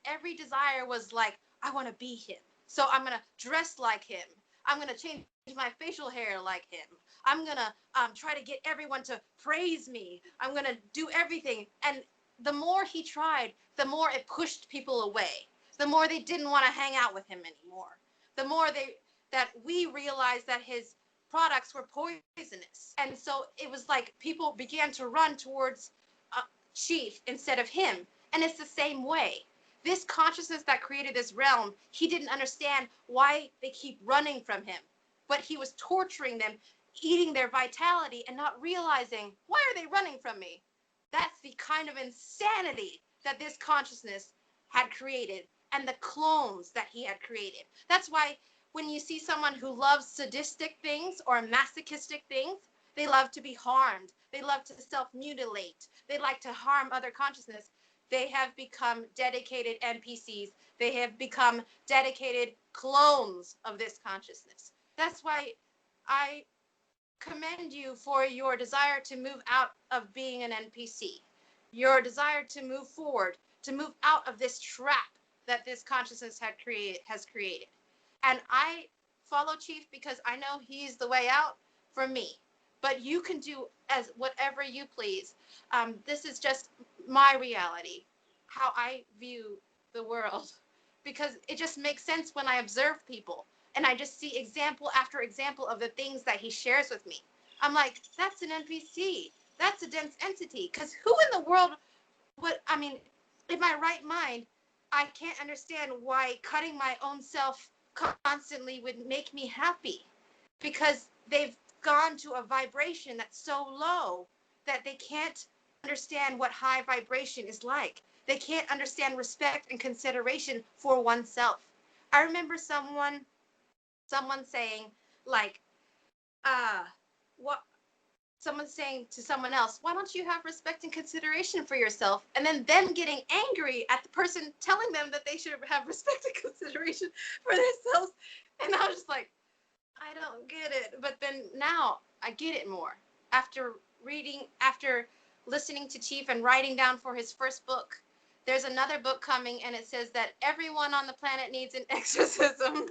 every desire was like, I want to be him. So I'm going to dress like him. I'm going to change my facial hair like him. I'm going to try to get everyone to praise me. I'm going to do everything. And the more he tried, the more it pushed people away. The more they didn't want to hang out with him anymore. The more that we realized that his products were poisonous. And so it was like people began to run towards Chief instead of him. And it's the same way. This consciousness that created this realm, he didn't understand why they keep running from him. But he was torturing them, eating their vitality, and not realizing, why are they running from me? That's the kind of insanity that this consciousness had created, and the clones that he had created. That's why when you see someone who loves sadistic things or masochistic things, they love to be harmed. They love to self-mutilate. They like to harm other consciousness. They have become dedicated NPCs. They have become dedicated clones of this consciousness. That's why I commend you for your desire to move out of being an NPC, your desire to move forward, to move out of this trap that this consciousness has created. And I follow Chief because I know he's the way out for me. But you can do as whatever you please. This is just my reality, how I view the world, because it just makes sense when I observe people and I just see example after example of the things that he shares with me. I'm like, that's an NPC. That's a dense entity. Because who in the world would, I mean, in my right mind, I can't understand why cutting my own self constantly would make me happy, because they've gone to a vibration that's so low that they can't understand what high vibration is like. They can't understand respect and consideration for oneself. I remember someone saying, like, what someone saying to someone else, why don't you have respect and consideration for yourself? And then them getting angry at the person telling them that they should have respect and consideration for themselves. And I was just like, I don't get it. But then now I get it more after listening to Chief and writing down for his first book. There's another book coming, and it says that everyone on the planet needs an exorcism.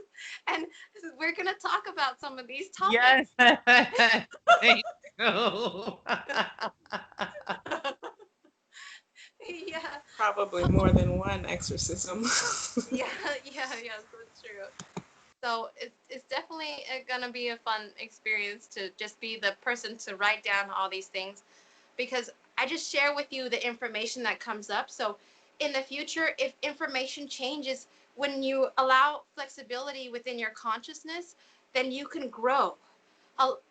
And we're going to talk about some of these topics. Yes. Thank you. Yeah. Probably more than one exorcism. Yeah, that's true. So it's definitely going to be a fun experience to just be the person to write down all these things, because I just share with you the information that comes up. So in the future, if information changes, when you allow flexibility within your consciousness, then you can grow.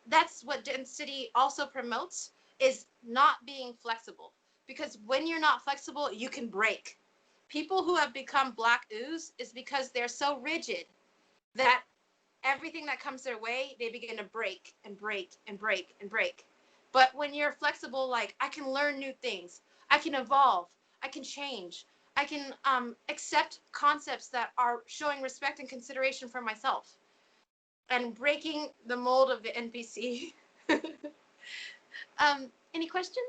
That's what density also promotes, is not being flexible. Because when you're not flexible, you can break. People who have become black ooze is because they're so rigid that everything that comes their way, they begin to break and break and break and break. But when you're flexible, like, I can learn new things, I can evolve, I can change, I can accept concepts that are showing respect and consideration for myself, and breaking the mold of the NPC. Any questions?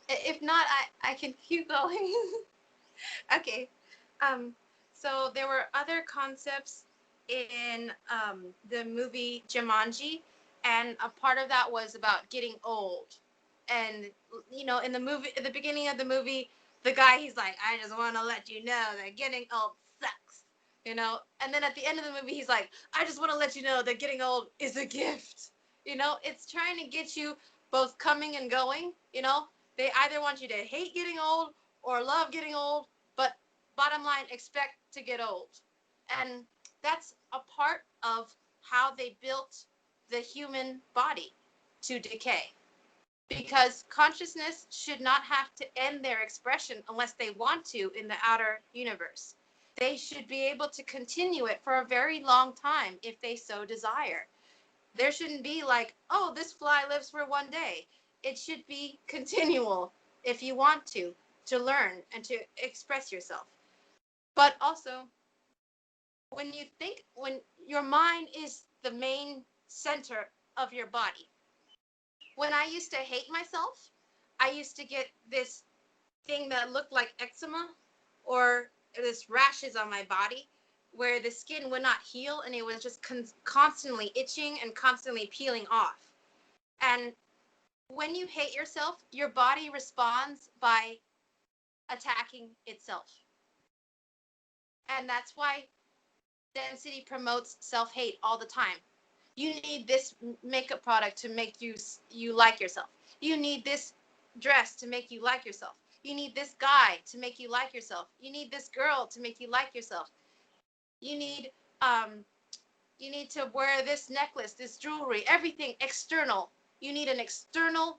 If not, I can keep going. Okay. So there were other concepts in the movie Jumanji, and a part of that was about getting old. And in the movie, at the beginning of the movie, the guy, he's like, I just want to let you know that getting old sucks. And then at the end of the movie, he's like, I just want to let you know that getting old is a gift. It's trying to get you both coming and going. They either want you to hate getting old or love getting old, but bottom line, expect to get old. And that's a part of how they built the human body, to decay. Because consciousness should not have to end their expression unless they want to in the outer universe. They should be able to continue it for a very long time if they so desire. There shouldn't be like, oh, this fly lives for one day. It should be continual if you want to learn and to express yourself. But also, when your mind is the main center of your body. When I used to hate myself, I used to get this thing that looked like eczema or this rashes on my body where the skin would not heal and it was just constantly itching and constantly peeling off. And when you hate yourself, your body responds by attacking itself. And that's why density promotes self-hate all the time. You need this makeup product to make you like yourself. You need this dress to make you like yourself. You need this guy to make you like yourself. You need this girl to make you like yourself. You need to wear this necklace, this jewelry, everything external. You need an external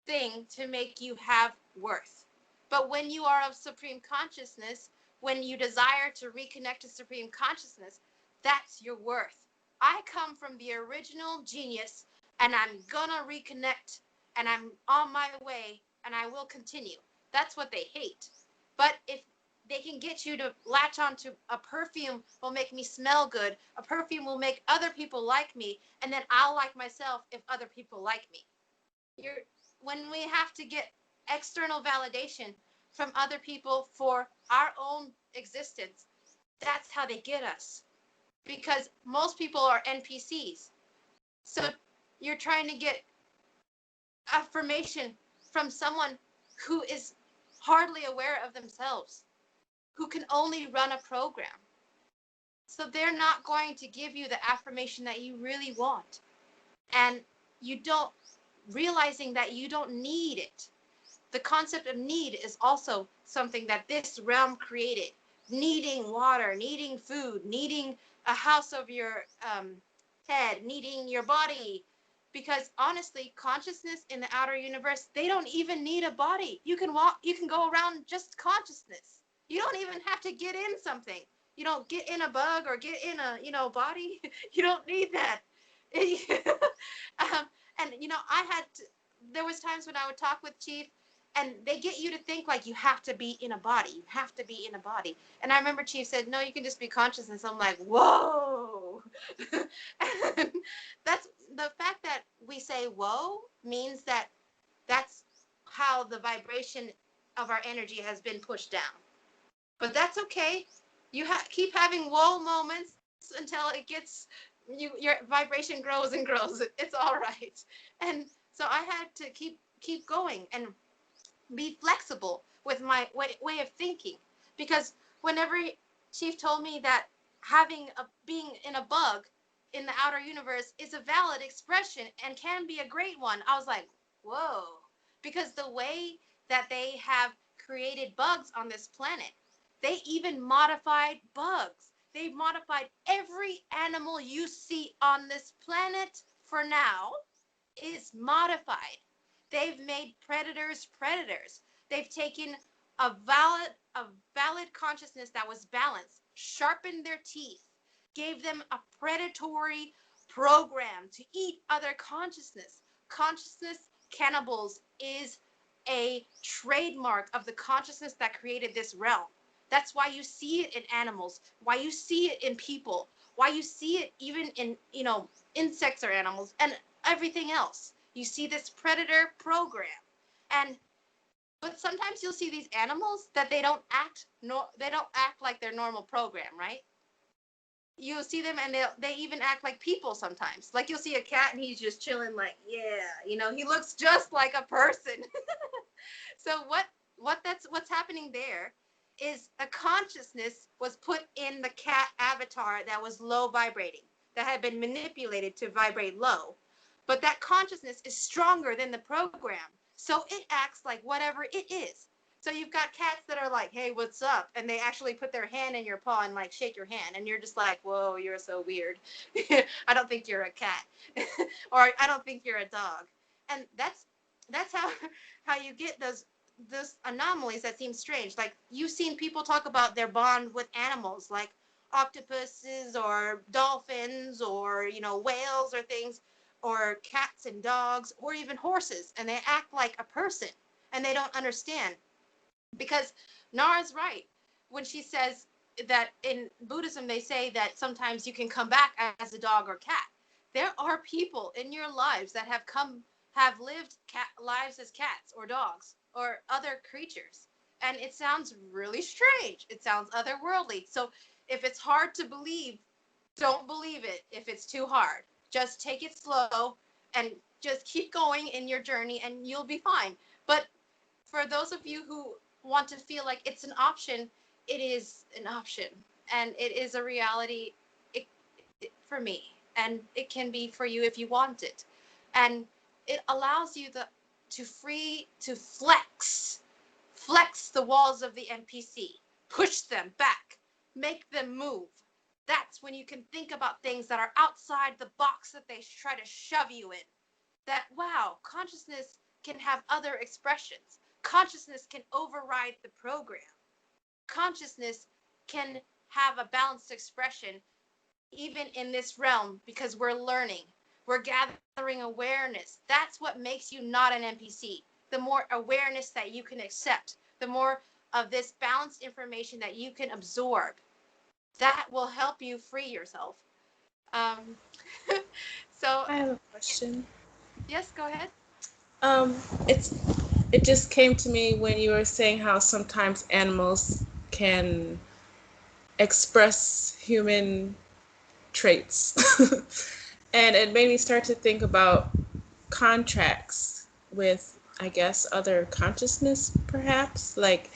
thing to make you have worth. But when you are of supreme consciousness, when you desire to reconnect to supreme consciousness, that's your worth. I come from the original genius and I'm gonna reconnect and I'm on my way and I will continue. That's what they hate. But if they can get you to latch onto a perfume will make me smell good, a perfume will make other people like me, and then I'll like myself if other people like me. When we have to get external validation from other people for our own existence, that's how they get us. Because most people are NPCs. So you're trying to get affirmation from someone who is hardly aware of themselves, who can only run a program. So they're not going to give you the affirmation that you really want. And realizing that you don't need it. The concept of need is also something that this realm created. Needing water, needing food, needing a house over your head, needing your body. Because honestly, consciousness in the outer universe, they don't even need a body. You can go around just consciousness. You don't even have to get in something. You don't get in a bug or get in a body. You don't need that. And there was times when I would talk with Chief and they get you to think like you have to be in a body. You have to be in a body. And I remember Chief said, no, you can just be consciousness. I'm like, whoa. And that's the fact that we say whoa means that's how the vibration of our energy has been pushed down. But that's okay. You keep having whoa moments until it gets your vibration grows and grows. It's all right. And so I had to keep going and be flexible with my way of thinking, because whenever Chief told me that being in a bug in the outer universe is a valid expression and can be a great one, I was like, whoa, because the way that they have created bugs on this planet, they even modified bugs. They've modified every animal you see on this planet for now is modified. They've made predators. They've taken a valid consciousness that was balanced, sharpened their teeth, gave them a predatory program to eat other consciousness. Consciousness cannibals is a trademark of the consciousness that created this realm. That's why you see it in animals, why you see it in people, why you see it even in, insects or animals and everything else. You see this predator program. But sometimes you'll see these animals that they don't act like their normal program, right? You'll see them and they even act like people sometimes. Like you'll see a cat and he's just chilling like, yeah, he looks just like a person. So what's happening there is a consciousness was put in the cat avatar that was low vibrating, that had been manipulated to vibrate low. But that consciousness is stronger than the program. So it acts like whatever it is. So you've got cats that are like, hey, what's up? And they actually put their hand in your paw and like shake your hand. And you're just like, whoa, you're so weird. I don't think you're a cat. Or I don't think you're a dog. And that's how how you get those anomalies that seem strange. Like you've seen people talk about their bond with animals, like octopuses or dolphins or whales or things, or cats and dogs or even horses, and they act like a person and they don't understand. Because Nara's right when she says that in Buddhism they say that sometimes you can come back as a dog or cat. There are people in your lives that have lived lives as cats or dogs or other creatures. And it sounds really strange. It sounds otherworldly. So if it's hard to believe, don't believe it if it's too hard. Just take it slow and just keep going in your journey and you'll be fine. But for those of you who want to feel like it's an option, it is an option, and it is a reality for me, and it can be for you if you want it. And it allows you to flex the walls of the NPC, push them back, make them move. That's when you can think about things that are outside the box that they try to shove you in. That, wow, consciousness can have other expressions. Consciousness can override the program. Consciousness can have a balanced expression even in this realm, because we're learning. We're gathering awareness. That's what makes you not an NPC. The more awareness that you can accept, the more of this balanced information that you can absorb, that will help you free yourself. Um, so, I have a question. yes, go ahead. Um, it's it just came to me when you were saying how sometimes animals can express human traits. And it made me start to think about contracts with, I guess, other consciousness, perhaps. Like,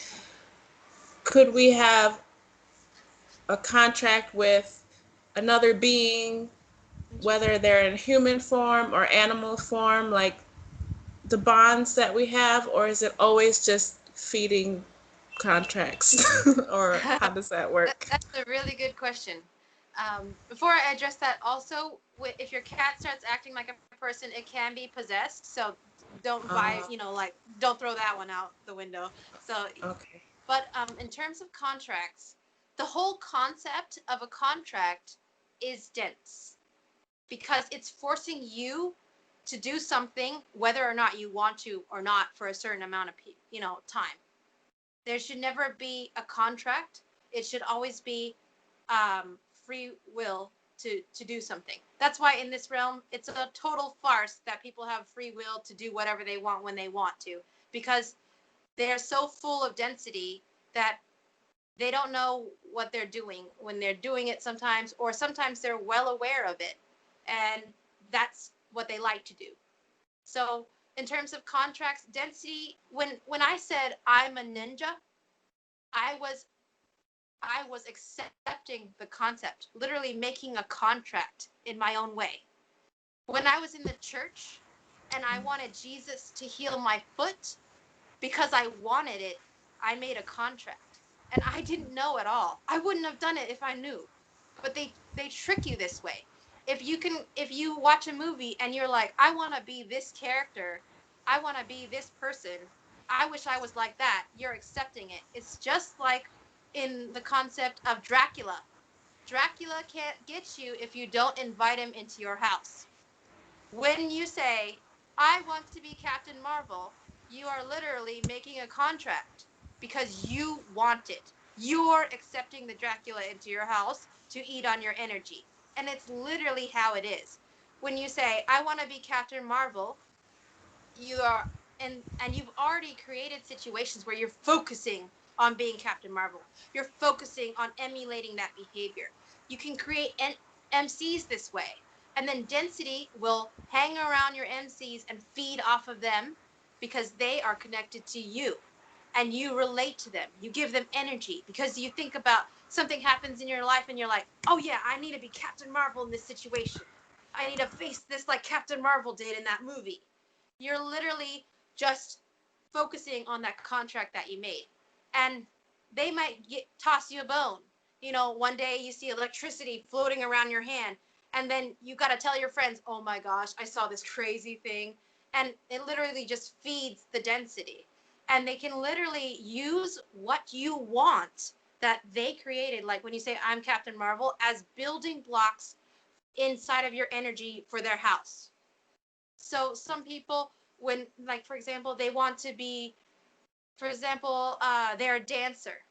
could we have a contract with another being, whether they're in human form or animal form, like the bonds that we have, or is it always just feeding contracts? Or how does that work? That's a really good question. Before I address that, also, if your cat starts acting like a person, it can be possessed. So don't buy, like, don't throw that one out the window. So, Okay. but in terms of contracts, the whole concept of a contract is dense because it's forcing you to do something whether or not you want to or not for a certain amount of time. There should never be a contract. It should always be free will to do something. That's why in this realm, it's a total farce that people have free will to do whatever they want when they want to, because they're so full of density that they don't know what they're doing when they're doing it sometimes, or sometimes they're well aware of it, and that's what they like to do. So in terms of contracts, density, when I said I'm a ninja, I was I was accepting the concept, literally making a contract in my own way. When I was in the church and I wanted Jesus to heal my foot because I wanted it, I made a contract. And I didn't know at all. I wouldn't have done it if I knew. But they trick you this way. If you watch a movie and you're like, I want to be this character, I want to be this person, I wish I was like that, you're accepting it. It's just like in the concept of Dracula. Dracula can't get you if you don't invite him into your house. When you say, I want to be Captain Marvel, you are literally making a contract because you want it. You're accepting the Dracula into your house to eat on your energy. And it's literally how it is. When you say, I want to be Captain Marvel, you are, and you've already created situations where you're focusing on being Captain Marvel. You're focusing on emulating that behavior. You can create MCs this way, and then density will hang around your MCs and feed off of them because they are connected to you and you relate to them. You give them energy because you think about something happens in your life and you're like, oh yeah, I need to be Captain Marvel in this situation. I need to face this like Captain Marvel did in that movie. You're literally just focusing on that contract that you made. And they might toss you a bone. One day you see electricity floating around your hand, and then you got to tell your friends, oh my gosh, I saw this crazy thing. and it literally just feeds the density. And they can literally use what you want that they created, like when you say I'm Captain Marvel, as building blocks inside of your energy for their house. So some people, when, like, for example, they want to be, for example, they're a dancer,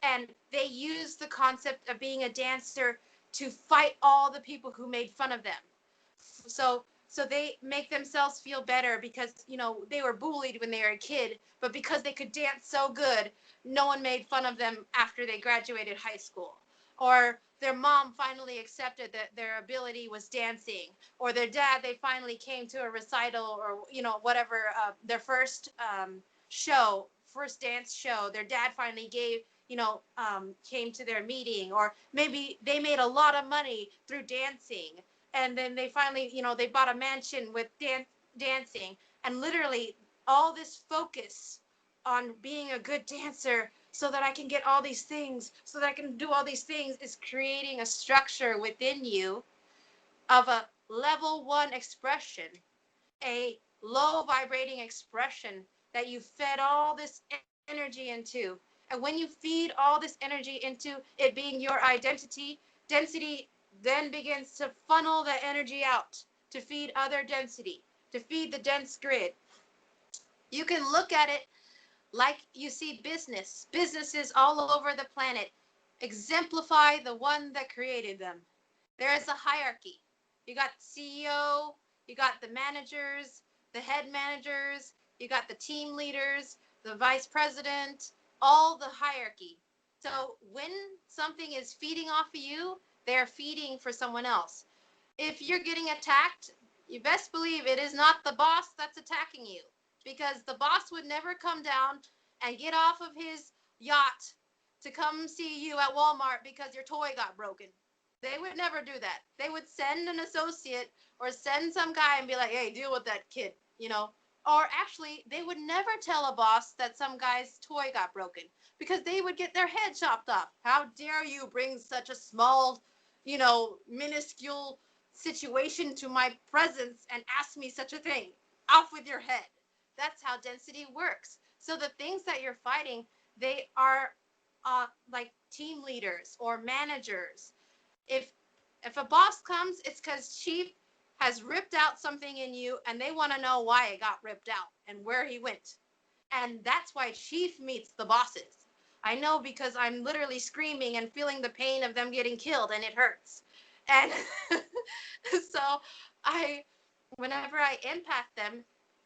and they use the concept of being a dancer to fight all the people who made fun of them. So they make themselves feel better because, you know, they were bullied when they were a kid, but because they could dance so good, no one made fun of them after they graduated high school. Or their mom finally accepted that their ability was dancing, or their dad, they finally came to a recital, or, you know, whatever, their first show, first dance show, their dad finally gave, you know, came to their meeting, or maybe they made a lot of money through dancing, and then they finally, you know, they bought a mansion with dancing, and literally all this focus on being a good dancer so that I can get all these things, so that I can do all these things, is creating a structure within you of a level 1 expression, a low vibrating expression that you fed all this energy into. And when you feed all this energy into it being your identity, density then begins to funnel the energy out to feed other density, to feed the dense grid. You can look at it like you see businesses all over the planet exemplify the one that created them. There is a hierarchy. You got the CEO, you got the managers, the head managers, you got the team leaders, the vice president, all the hierarchy. So when something is feeding off of you, they're feeding for someone else. If you're getting attacked, you best believe it is not the boss that's attacking you, because the boss would never come down and get off of his yacht to come see you at Walmart because your toy got broken. They would never do that. They would send an associate or send some guy and be like, hey, deal with that kid, you know. Or actually, they would never tell a boss that some guy's toy got broken, because they would get their head chopped off. How dare you bring such a small, you know, minuscule situation to my presence and ask me such a thing? Off with your head. That's how density works. So the things that you're fighting, they are like team leaders or managers. If a boss comes, it's because Chief has ripped out something in you, and they want to know why it got ripped out and where he went. And that's why Chief meets the bosses. I know, because I'm literally screaming and feeling the pain of them getting killed, and it hurts. And so whenever I empath them,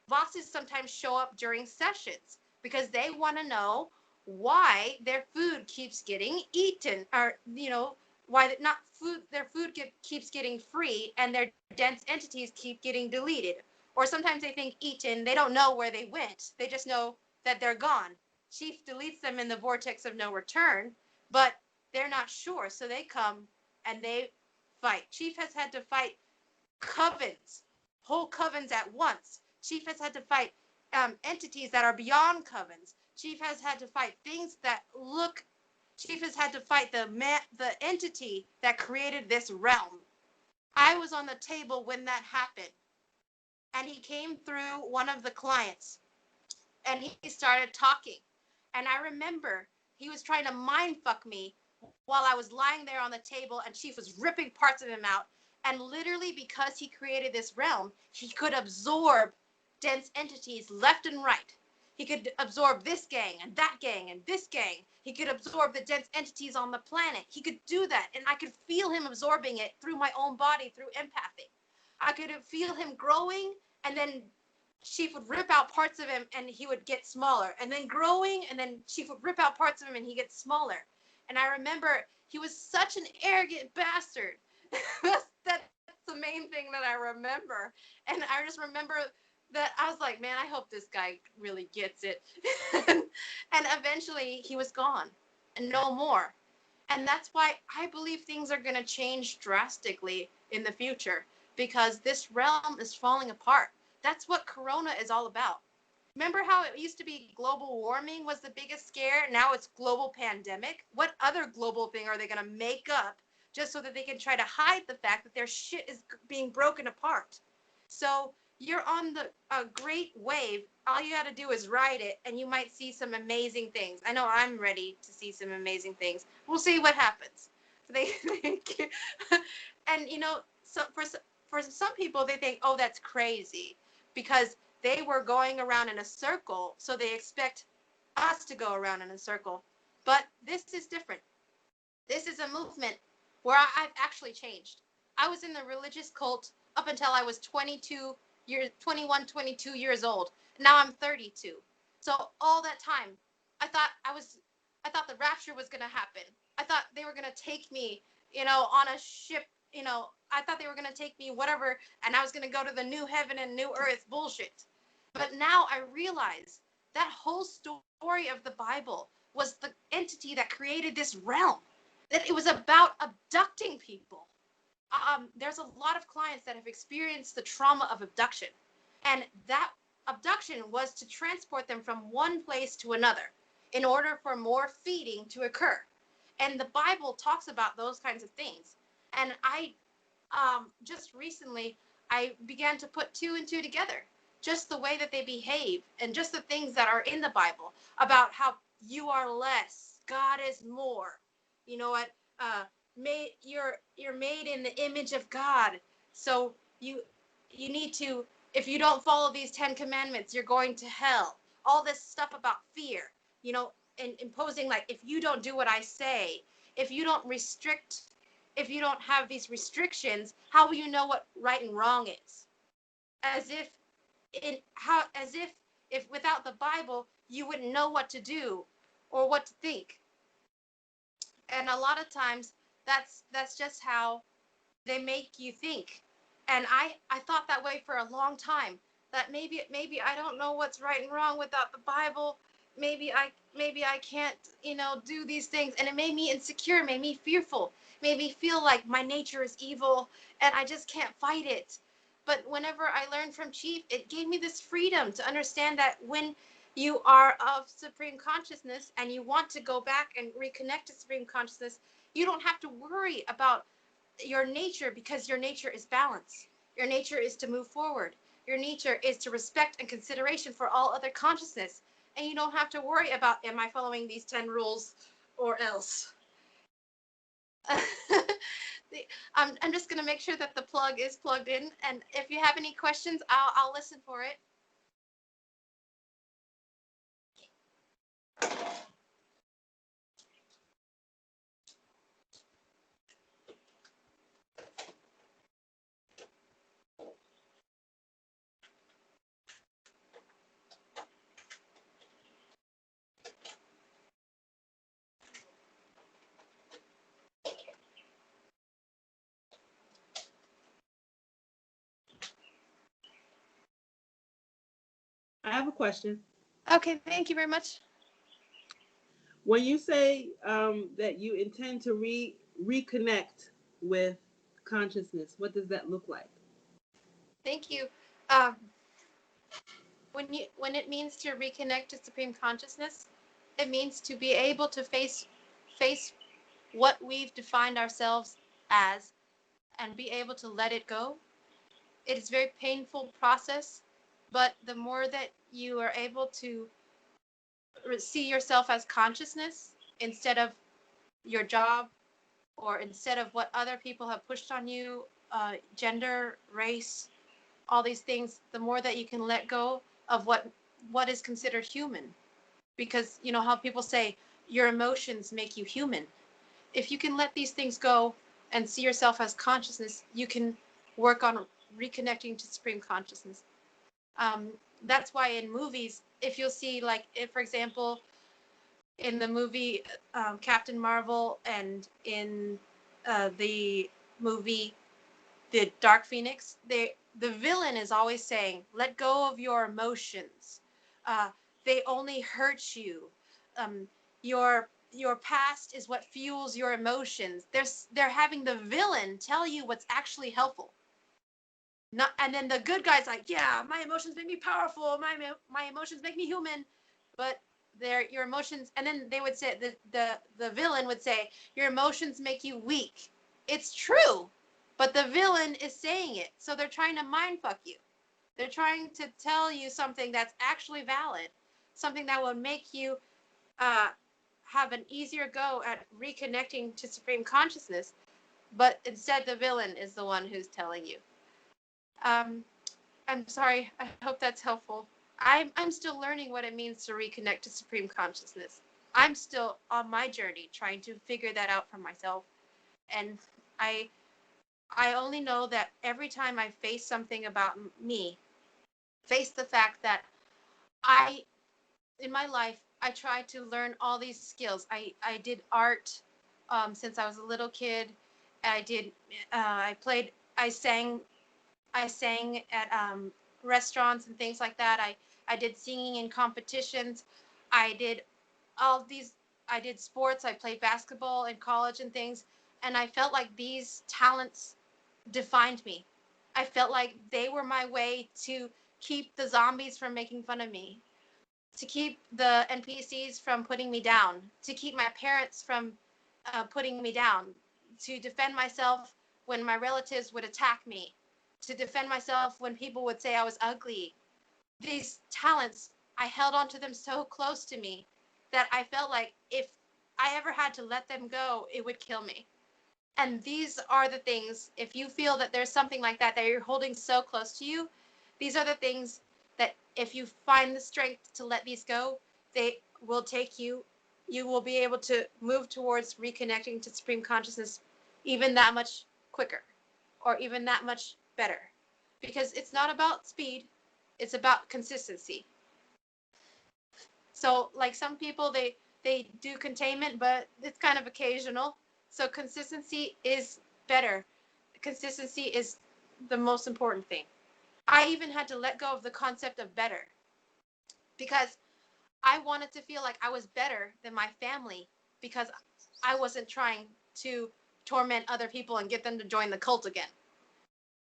bosses sometimes show up during sessions because they want to know why their food keeps getting eaten, or, you know, why not food, their food keeps getting free and their dense entities keep getting deleted. Or sometimes they think eaten, they don't know where they went, they just know that they're gone. Chief deletes them in the vortex of no return, but they're not sure, so they come and they fight. Chief has had to fight covens, whole covens at once. Chief has had to fight entities that are beyond covens. Chief has had to fight things that look. Chief has had to fight the entity that created this realm. I was on the table when that happened, and he came through one of the clients, and he started talking, and I remember he was trying to mind fuck me while I was lying there on the table, and Chief was ripping parts of him out. And literally, because he created this realm, he could absorb dense entities left and right. He could absorb this gang and that gang and this gang. He could absorb the dense entities on the planet. He could do that, and I could feel him absorbing it through my own body, through empathy. I could feel him growing, and then Chief would rip out parts of him and he would get smaller, and then growing, and then Chief would rip out parts of him and he gets smaller. And I remember he was such an arrogant bastard. That's the main thing that I remember. And I just remember that I was like, man, I hope this guy really gets it. And eventually he was gone and no more. And that's why I believe things are going to change drastically in the future, because this realm is falling apart. That's what Corona is all about. Remember how it used to be global warming was the biggest scare? Now it's global pandemic. What other global thing are they going to make up just so that they can try to hide the fact that their shit is being broken apart? So you're on a great wave. All you got to do is ride it, and you might see some amazing things. I know I'm ready to see some amazing things. We'll see what happens. They and so for some people, they think, oh, that's crazy, because they were going around in a circle, so they expect us to go around in a circle. But this is different. This is a movement where I've actually changed. I was in the religious cult up until I was 21, 22 years old. Now I'm 32. So all that time, I thought the rapture was going to happen. I thought they were going to take me, on a ship, I thought they were going to take me whatever, and I was going to go to the new heaven and new earth bullshit. But now I realize that whole story of the Bible was the entity that created this realm, that it was about abducting people. There's a lot of clients that have experienced the trauma of abduction, and that abduction was to transport them from one place to another in order for more feeding to occur. And the Bible talks about those kinds of things. And I just recently, I began to put two and two together, just the way that they behave and just the things that are in the Bible about how you are less, God is more. You know what? You're made in the image of God. So you need to, if you don't follow these 10 commandments, you're going to hell. All this stuff about fear, and imposing, like, if you don't do what I say, if you don't restrict, if you don't have these restrictions, how will you know what right and wrong is? As if if without the Bible you wouldn't know what to do or what to think. And a lot of times that's just how they make you think. And I thought that way for a long time, that maybe I don't know what's right and wrong without the Bible. Maybe I can't, do these things. And it made me insecure, made me fearful, made me feel like my nature is evil and I just can't fight it. But whenever I learned from Chief, it gave me this freedom to understand that when you are of supreme consciousness and you want to go back and reconnect to supreme consciousness, you don't have to worry about your nature, because your nature is balance. Your nature is to move forward. Your nature is to respect and consideration for all other consciousness. And you don't have to worry about, am I following these 10 rules or else? I'm just going to make sure that the plug is plugged in. And if you have any questions, I'll listen for it. I have a question. Okay, thank you very much. When you say that you intend to reconnect with consciousness, what does that look like? Thank you. When it means to reconnect to supreme consciousness, it means to be able to face what we've defined ourselves as and be able to let it go. It is a very painful process, but the more that you are able to see yourself as consciousness instead of your job or instead of what other people have pushed on you, gender, race, all these things, the more that you can let go of what is considered human. Because you know how people say your emotions make you human. If you can let these things go and see yourself as consciousness, you can work on reconnecting to supreme consciousness. That's why in movies, if you'll see, like, if, for example, in the movie Captain Marvel and in the movie The Dark Phoenix, the villain is always saying, let go of your emotions. They only hurt you. Your past is what fuels your emotions. They're having the villain tell you what's actually helpful. Not, and then the good guy's like, yeah, my emotions make me powerful. My emotions make me human. But your emotions, and then they would say, the villain would say, your emotions make you weak. It's true, but the villain is saying it, so they're trying to mind fuck you. They're trying to tell you something that's actually valid, something that will make you have an easier go at reconnecting to supreme consciousness. But instead, the villain is the one who's telling you. I'm sorry. I hope that's helpful. I'm still learning what it means to reconnect to supreme consciousness. I'm still on my journey trying to figure that out for myself. And I only know that every time I face something about me, face the fact that in my life, I tried to learn all these skills. I did art since I was a little kid. I played, I sang at restaurants and things like that. I did singing in competitions. I did all these, I did sports. I played basketball in college and things. And I felt like these talents defined me. I felt like they were my way to keep the zombies from making fun of me, to keep the NPCs from putting me down, to keep my parents from putting me down, to defend myself when my relatives would attack me, to defend myself when people would say I was ugly. These talents, I held on to them so close to me that I felt like if I ever had to let them go, it would kill me. And these are the things, if you feel that there's something like that you're holding so close to you, these are the things that if you find the strength to let these go, they will take you, you will be able to move towards reconnecting to supreme consciousness even that much quicker or even that much better. Because it's not about speed, it's about consistency. So like some people, they do containment, but it's kind of occasional. So consistency is better. Consistency is the most important thing. I even had to let go of the concept of better because I wanted to feel like I was better than my family because I wasn't trying to torment other people and get them to join the cult again.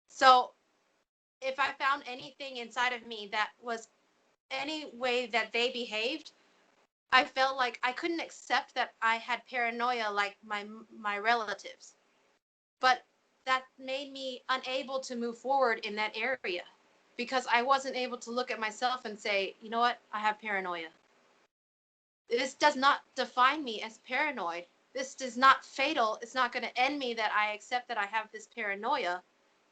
So if I found anything inside of me that was any way that they behaved, I felt like I couldn't accept that I had paranoia like my relatives. But that made me unable to move forward in that area because I wasn't able to look at myself and say, you know what, I have paranoia. This does not define me as paranoid. This is not fatal. It's not going to end me that I accept that I have this paranoia,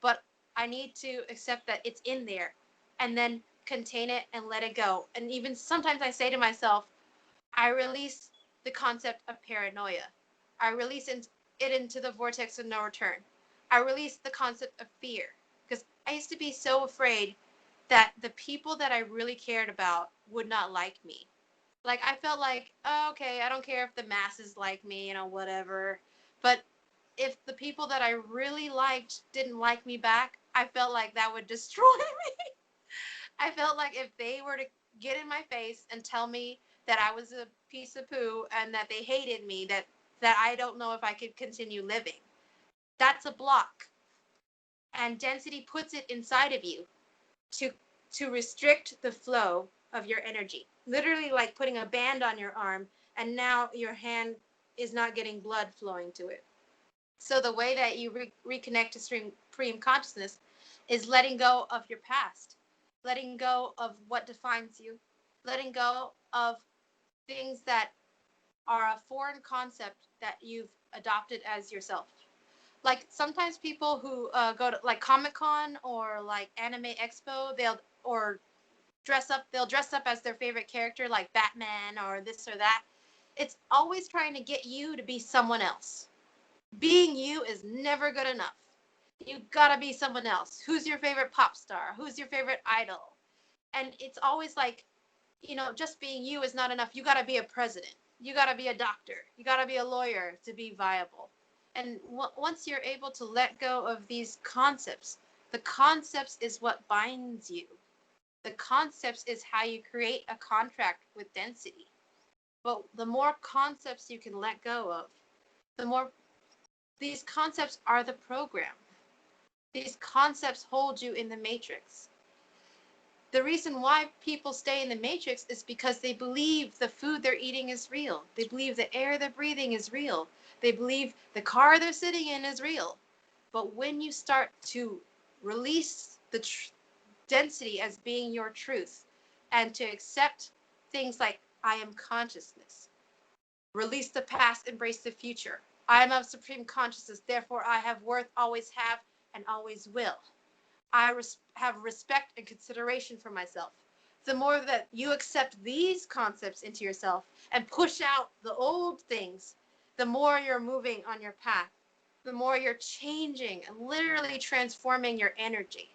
but I need to accept that it's in there and then contain it and let it go. And even sometimes I say to myself, I release the concept of paranoia. I release it into the vortex of no return. I release the concept of fear because I used to be so afraid that the people that I really cared about would not like me. Like I felt like, oh, okay, I don't care if the masses like me, whatever. But if the people that I really liked didn't like me back, I felt like that would destroy me. I felt like if they were to get in my face and tell me that I was a piece of poo and that they hated me, that I don't know if I could continue living. That's a block. And density puts it inside of you to restrict the flow of your energy. Literally like putting a band on your arm and now your hand is not getting blood flowing to it. So the way that you reconnect to supreme consciousness is letting go of your past, letting go of what defines you, letting go of things that are a foreign concept that you've adopted as yourself. Like sometimes people who go to like Comic-Con or like Anime Expo, they'll dress up as their favorite character like Batman or this or that. It's always trying to get you to be someone else. Being you is never good enough. You gotta be someone else. Who's your favorite pop star? Who's your favorite idol? And it's always like, just being you is not enough. You gotta be a president. You gotta be a doctor. You gotta be a lawyer to be viable. And once you're able to let go of these concepts, the concepts is what binds you. The concepts is how you create a contract with density. But the more concepts you can let go of, the more these concepts are the program. These concepts hold you in the matrix. The reason why people stay in the matrix is because they believe the food they're eating is real. They believe the air they're breathing is real. They believe the car they're sitting in is real. But when you start to release density as being your truth, and to accept things like I am consciousness. Release the past, embrace the future. I am of supreme consciousness, therefore I have worth, always have, and always will. I have respect and consideration for myself. The more that you accept these concepts into yourself and push out the old things, the more you're moving on your path, the more you're changing and literally transforming your energy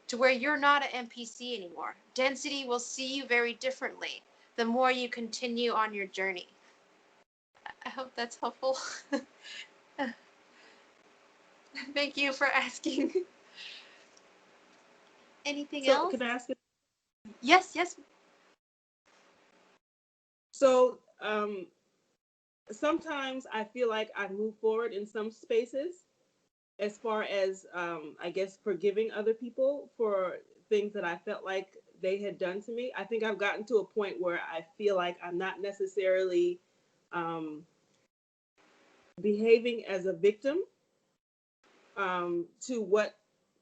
to where you're not an NPC anymore. Density will see you very differently the more you continue on your journey. I hope that's helpful. Thank you for asking. Anything So else? can I ask you? Yes, yes. So sometimes I feel like I move forward in some spaces as far as I guess forgiving other people for things that I felt like they had done to me. I think I've gotten to a point where I feel like I'm not necessarily behaving as a victim to what,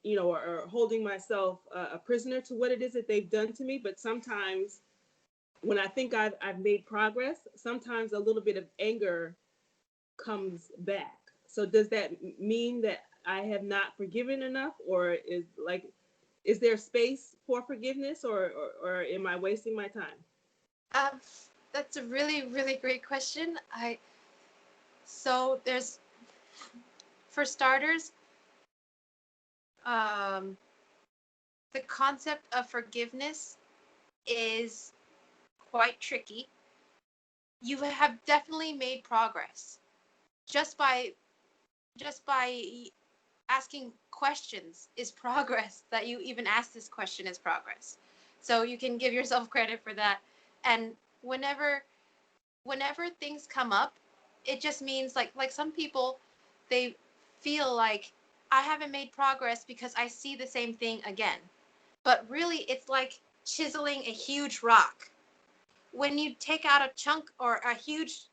you know, or holding myself a prisoner to what it is that they've done to me. But sometimes when I think I've made progress, sometimes a little bit of anger comes back. So does that mean that I have not forgiven enough, or is there space for forgiveness, or am I wasting my time? That's a really, really great question. So there's, for starters, the concept of forgiveness is quite tricky. You have definitely made progress just by asking questions is progress. That you even ask this question is progress. So you can give yourself credit for that. And whenever things come up, it just means like some people, they feel like I haven't made progress because I see the same thing again. But really, it's like chiseling a huge rock. When you take out a chunk or a huge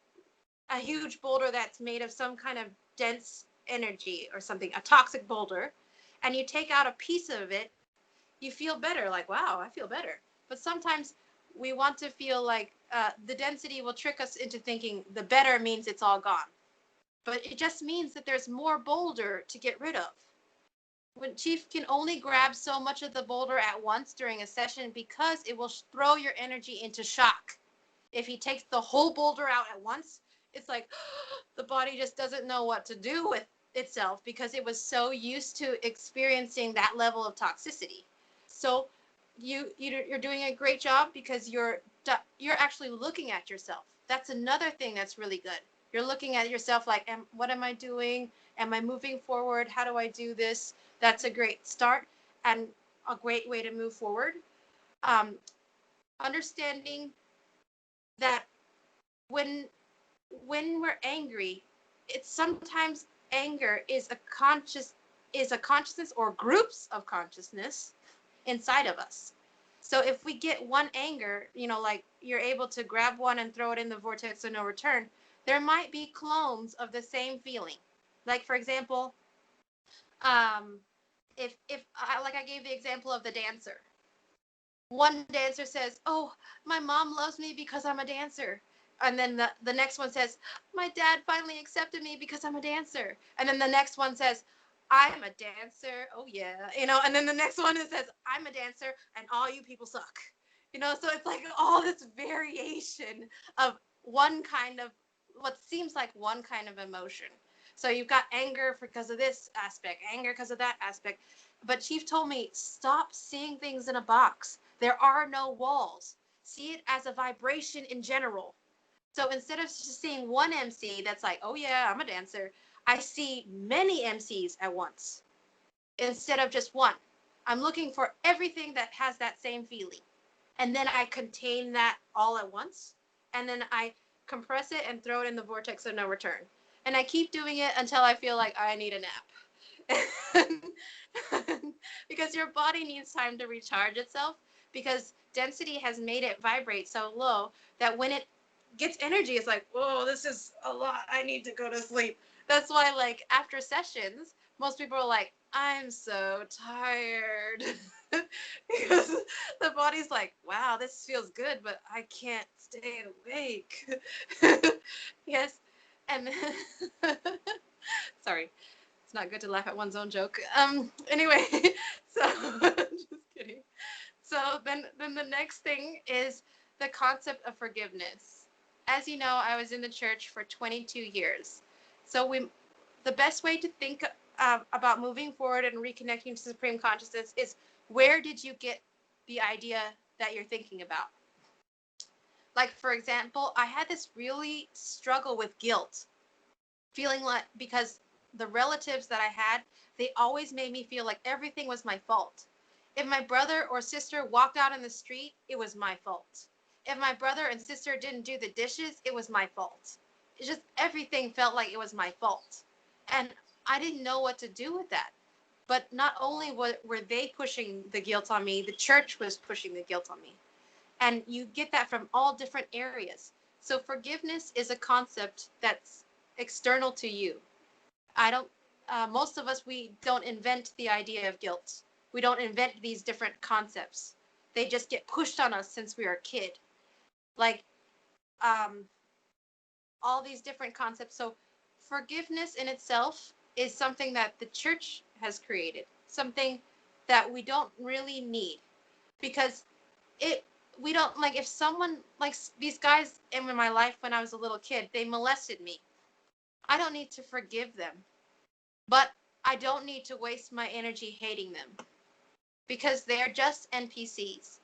boulder that's made of some kind of dense energy or something, a toxic boulder, and you take out a piece of it, you feel better, like, wow, I feel better. But sometimes we want to feel like the density will trick us into thinking the better means it's all gone. But it just means that there's more boulder to get rid of. When Chief can only grab so much of the boulder at once during a session because it will throw your energy into shock. If he takes the whole boulder out at once, it's like the body just doesn't know what to do with itself because it was so used to experiencing that level of toxicity. So you're doing a great job because you're actually looking at yourself. That's another thing that's really good. You're looking at yourself like, what am I doing? Am I moving forward? How do I do this? That's a great start and a great way to move forward. Understanding that when we're angry, it's sometimes anger is a consciousness or groups of consciousness inside of us. So if we get one anger, like you're able to grab one and throw it in the vortex of no return, there might be clones of the same feeling. Like, for example, if I gave the example of the dancer. One dancer says, oh, my mom loves me because I'm a dancer. And then the next one says, my dad finally accepted me because I'm a dancer. And then the next one says, I'm a dancer. Oh, yeah. And then the next one says, I'm a dancer and all you people suck. So it's like all this variation of one kind of, what seems like one kind of emotion. So you've got anger because of this aspect, anger because of that aspect. But Chief told me, stop seeing things in a box. There are no walls. See it as a vibration in general. So instead of just seeing one MC that's like, oh yeah, I'm a dancer, I see many MCs at once instead of just one. I'm looking for everything that has that same feeling. And then I contain that all at once. And then I compress it and throw it in the vortex of no return. And I keep doing it until I feel like I need a nap. Because your body needs time to recharge itself, because density has made it vibrate so low that when it gets energy, it's like, whoa, this is a lot. I need to go to sleep. That's why, like, after sessions, most people are like, I'm so tired. Because the body's like, wow, this feels good, but I can't stay awake. Yes. And sorry, it's not good to laugh at one's own joke. Anyway, so just kidding. So then the next thing is the concept of forgiveness. As you know, I was in the church for 22 years. So the best way to think about moving forward and reconnecting to supreme consciousness is, where did you get the idea that you're thinking about? Like, for example, I had this really struggle with guilt, feeling like, because the relatives that I had, they always made me feel like everything was my fault. If my brother or sister walked out in the street, it was my fault. If my brother and sister didn't do the dishes, it was my fault. It's just, everything felt like it was my fault. And I didn't know what to do with that. But not only were they pushing the guilt on me, the church was pushing the guilt on me. And you get that from all different areas. So forgiveness is a concept that's external to you. Most of us, we don't invent the idea of guilt. We don't invent these different concepts. They just get pushed on us since we were a kid. Like, all these different concepts. So forgiveness in itself is something that the church has created, something that we don't really need, because we don't, like, if someone, like these guys in my life when I was a little kid, they molested me. I don't need to forgive them, but I don't need to waste my energy hating them, because they're just NPCs.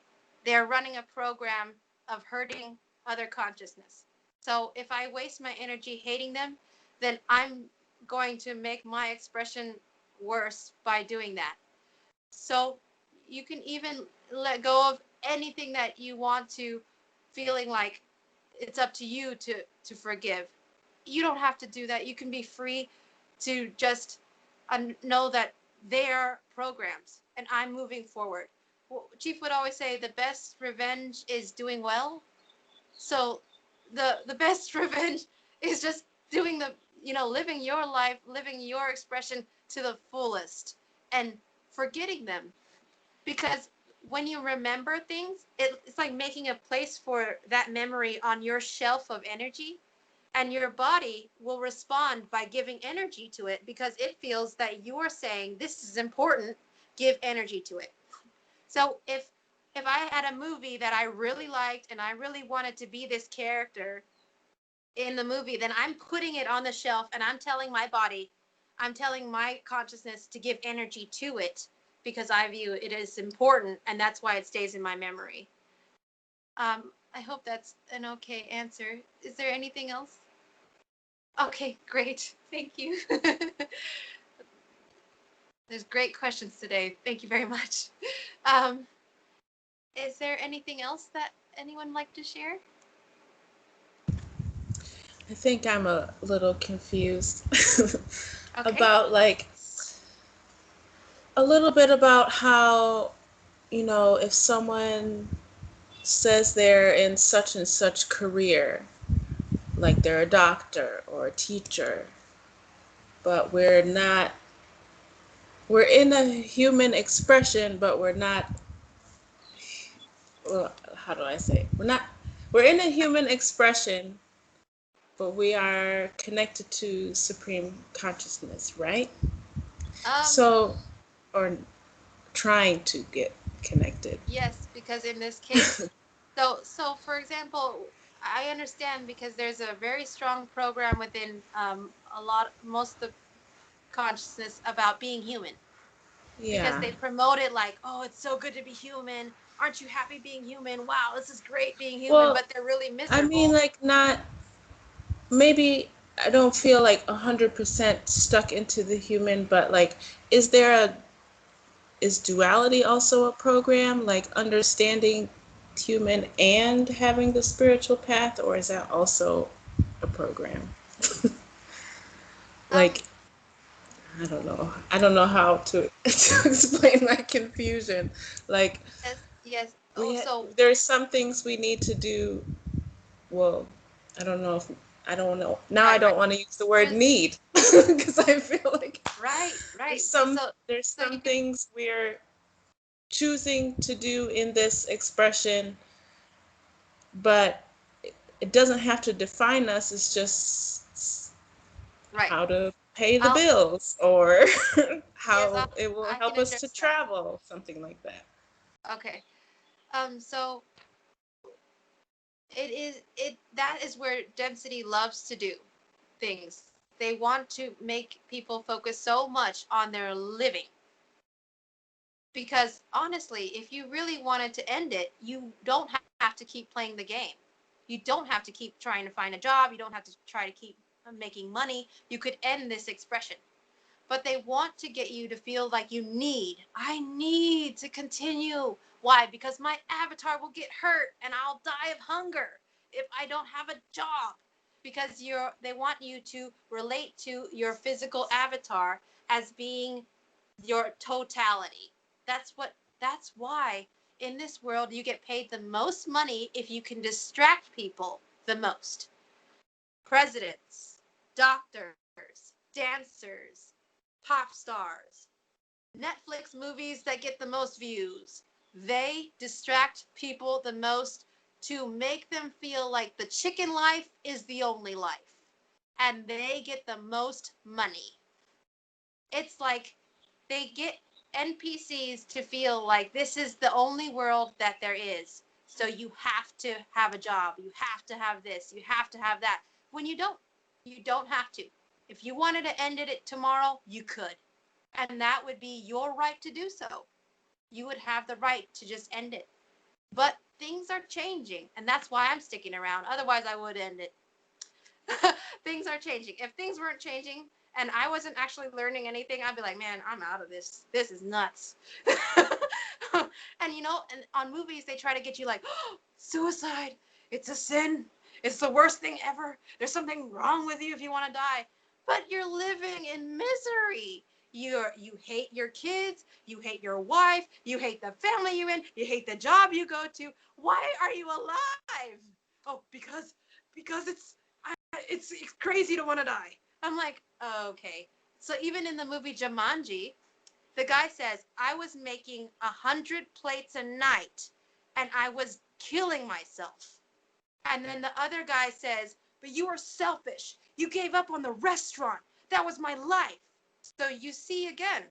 They're running a program of hurting other consciousness. So if I waste my energy hating them, then I'm going to make my expression worse by doing that. So you can even let go of anything that you want to, feeling like it's up to you to forgive. You don't have to do that. You can be free to just know that they're programs and I'm moving forward. Well, Chief would always say the best revenge is doing well. So the best revenge is just doing living your life, living your expression to the fullest, and forgetting them. Because when you remember things, it's like making a place for that memory on your shelf of energy, and your body will respond by giving energy to it, because it feels that you're saying, this is important, give energy to it. So if I had a movie that I really liked and I really wanted to be this character in the movie, then I'm putting it on the shelf and I'm telling my body, I'm telling my consciousness to give energy to it, because I view it as important, and that's why it stays in my memory. I hope that's an okay answer. Is there anything else? Okay, great. Thank you. There's great questions today. Thank you very much. Is there anything else that anyone would like to share? I think I'm a little confused Okay. about, like, a little bit about how, if someone says they're in such and such career, like they're a doctor or a teacher, but we're in a human expression, but we're not, well, how do I say? We're in a human expression, but we are connected to supreme consciousness, right? Or trying to get connected. Yes, because in this case, so for example, I understand, because there's a very strong program within most of the consciousness about being human. Yeah. Because they promote it like, oh, it's so good to be human. Aren't you happy being human? Wow, this is great being human. Well, but they're really miserable. I mean, like, maybe I don't feel like 100% stuck into the human, but, like, is duality also a program, like understanding human and having the spiritual path, or is that also a program? Like, I don't know how to explain my confusion. Like, yes. There's some things we need to do. Well, I don't know. Now I don't want to use the word need, because I feel like Right, right. There's So some you can, things we're choosing to do in this expression, but it doesn't have to define us. It's just right. how to pay the I'll, bills, or yes, how it will I can help us to address that. travel, something like that. Okay. So that is where density loves to do things. They want to make people focus so much on their living. Because honestly, if you really wanted to end it, you don't have to keep playing the game. You don't have to keep trying to find a job. You don't have to try to keep making money. You could end this expression. But they want to get you to feel like I need to continue. Why? Because my avatar will get hurt and I'll die of hunger if I don't have a job. Because they want you to relate to your physical avatar as being your totality. That's why in this world you get paid the most money if you can distract people the most. Presidents, doctors, dancers, pop stars, Netflix movies that get the most views. They distract people the most to make them feel like the chicken life is the only life. And they get the most money. It's like they get NPCs to feel like this is the only world that there is. So you have to have a job. You have to have this. You have to have that. When you don't. You don't have to. If you wanted to end it tomorrow, you could. And that would be your right to do so. You would have the right to just end it. But things are changing, and that's why I'm sticking around. Otherwise, I would end it. Things are changing. If things weren't changing and I wasn't actually learning anything, I'd be like, man, I'm out of this. This is nuts. And and on movies, they try to get you like, oh, suicide, it's a sin. It's the worst thing ever. There's something wrong with you if you want to die. But you're living in misery. You hate your kids, you hate your wife, you hate the family you're in, you hate the job you go to. Why are you alive? Oh, because it's crazy to want to die. I'm like, okay. So even in the movie Jumanji, the guy says, I was making 100 plates a night and I was killing myself. And then the other guy says, but you are selfish. You gave up on the restaurant. That was my life. So you see again,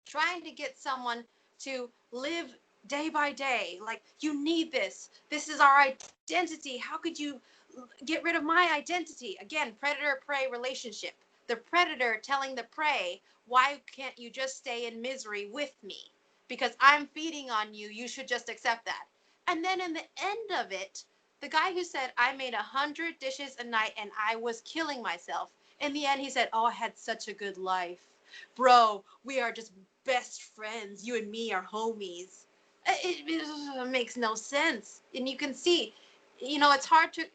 trying to get someone to live day by day. Like, you need this. This is our identity. How could you get rid of my identity? Again, predator-prey relationship. The predator telling the prey, why can't you just stay in misery with me? Because I'm feeding on you. You should just accept that. And then in the end of it, the guy who said, I made 100 dishes a night and I was killing myself. In the end, he said, oh, I had such a good life. Bro, we are just best friends. You and me are homies. It makes no sense. And you can see, it's hard to,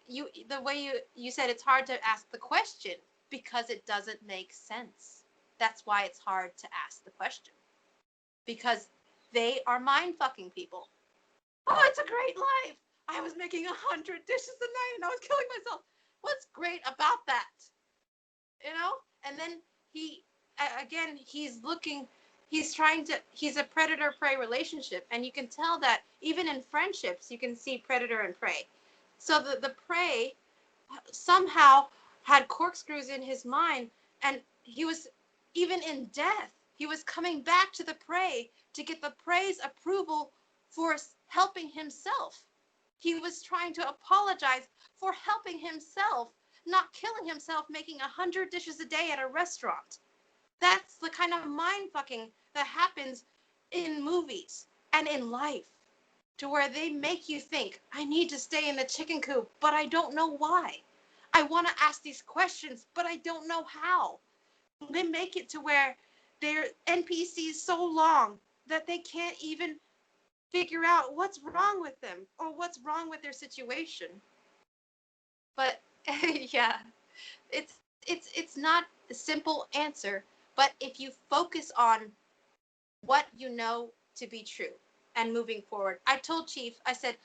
the way you said, it's hard to ask the question because it doesn't make sense. That's why it's hard to ask the question, because they are mind fucking people. Oh, it's a great life. I was making 100 dishes a night and I was killing myself. What's great about that? And then he, again, he's a predator prey relationship, and you can tell that even in friendships you can see predator and prey. So the prey somehow had corkscrews in his mind, and he was, even in death, he was coming back to the prey to get the prey's approval for helping himself. He was trying to apologize for helping himself, not killing himself, making 100 dishes a day at a restaurant. That's the kind of mind fucking that happens in movies and in life, to where they make you think, I need to stay in the chicken coop, but I don't know why. I want to ask these questions, but I don't know how. They make it to where they're NPCs so long that they can't even figure out what's wrong with them or what's wrong with their situation. But yeah, it's not a simple answer, but if you focus on what you know to be true and moving forward. I told Chief, I said,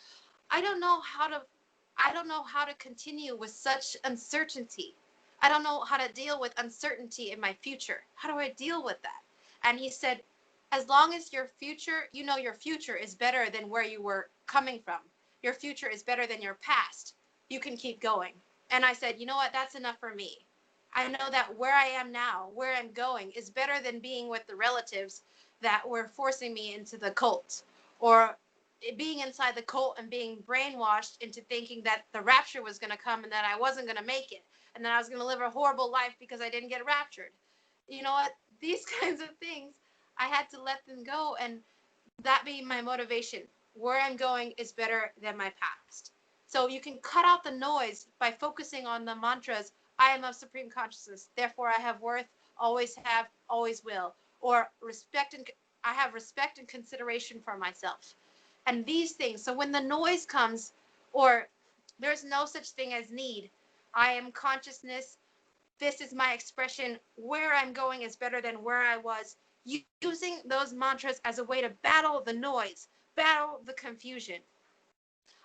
I don't know how to continue with such uncertainty. I don't know how to deal with uncertainty in my future. How do I deal with that? And he said, as long as your future, you know, your future is better than where you were coming from. Your future is better than your past. You can keep going. And I said, you know what? That's enough for me. I know that where I am now, where I'm going, is better than being with the relatives that were forcing me into the cult, or being inside the cult and being brainwashed into thinking that the rapture was going to come and that I wasn't going to make it and that I was going to live a horrible life because I didn't get raptured. You know what? These kinds of things, I had to let them go, and that being my motivation. Where I'm going is better than my past. So you can cut out the noise by focusing on the mantras. I am of supreme consciousness, therefore I have worth, always have, always will. Or respect, and I have respect and consideration for myself. And these things, so when the noise comes, or there's no such thing as need, I am consciousness, this is my expression, where I'm going is better than where I was, using those mantras as a way to battle the noise, battle the confusion.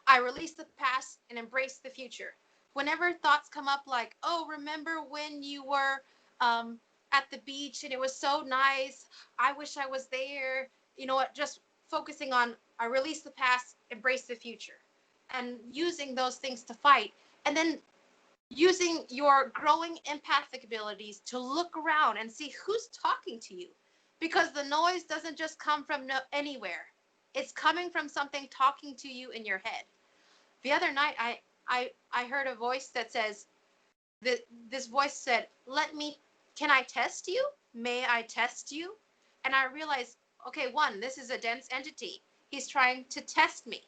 I release the past and embrace the future. Whenever thoughts come up like, oh, remember when you were at the beach and it was so nice, I wish I was there, you know what, just focusing on, I release the past, embrace the future, and using those things to fight. And then using your growing empathic abilities to look around and see who's talking to you, because the noise doesn't just come from anywhere. It's coming from something talking to you in your head. The other night, I heard a voice that says, this voice said, can I test you? May I test you? And I realized, okay, one, this is a dense entity. He's trying to test me.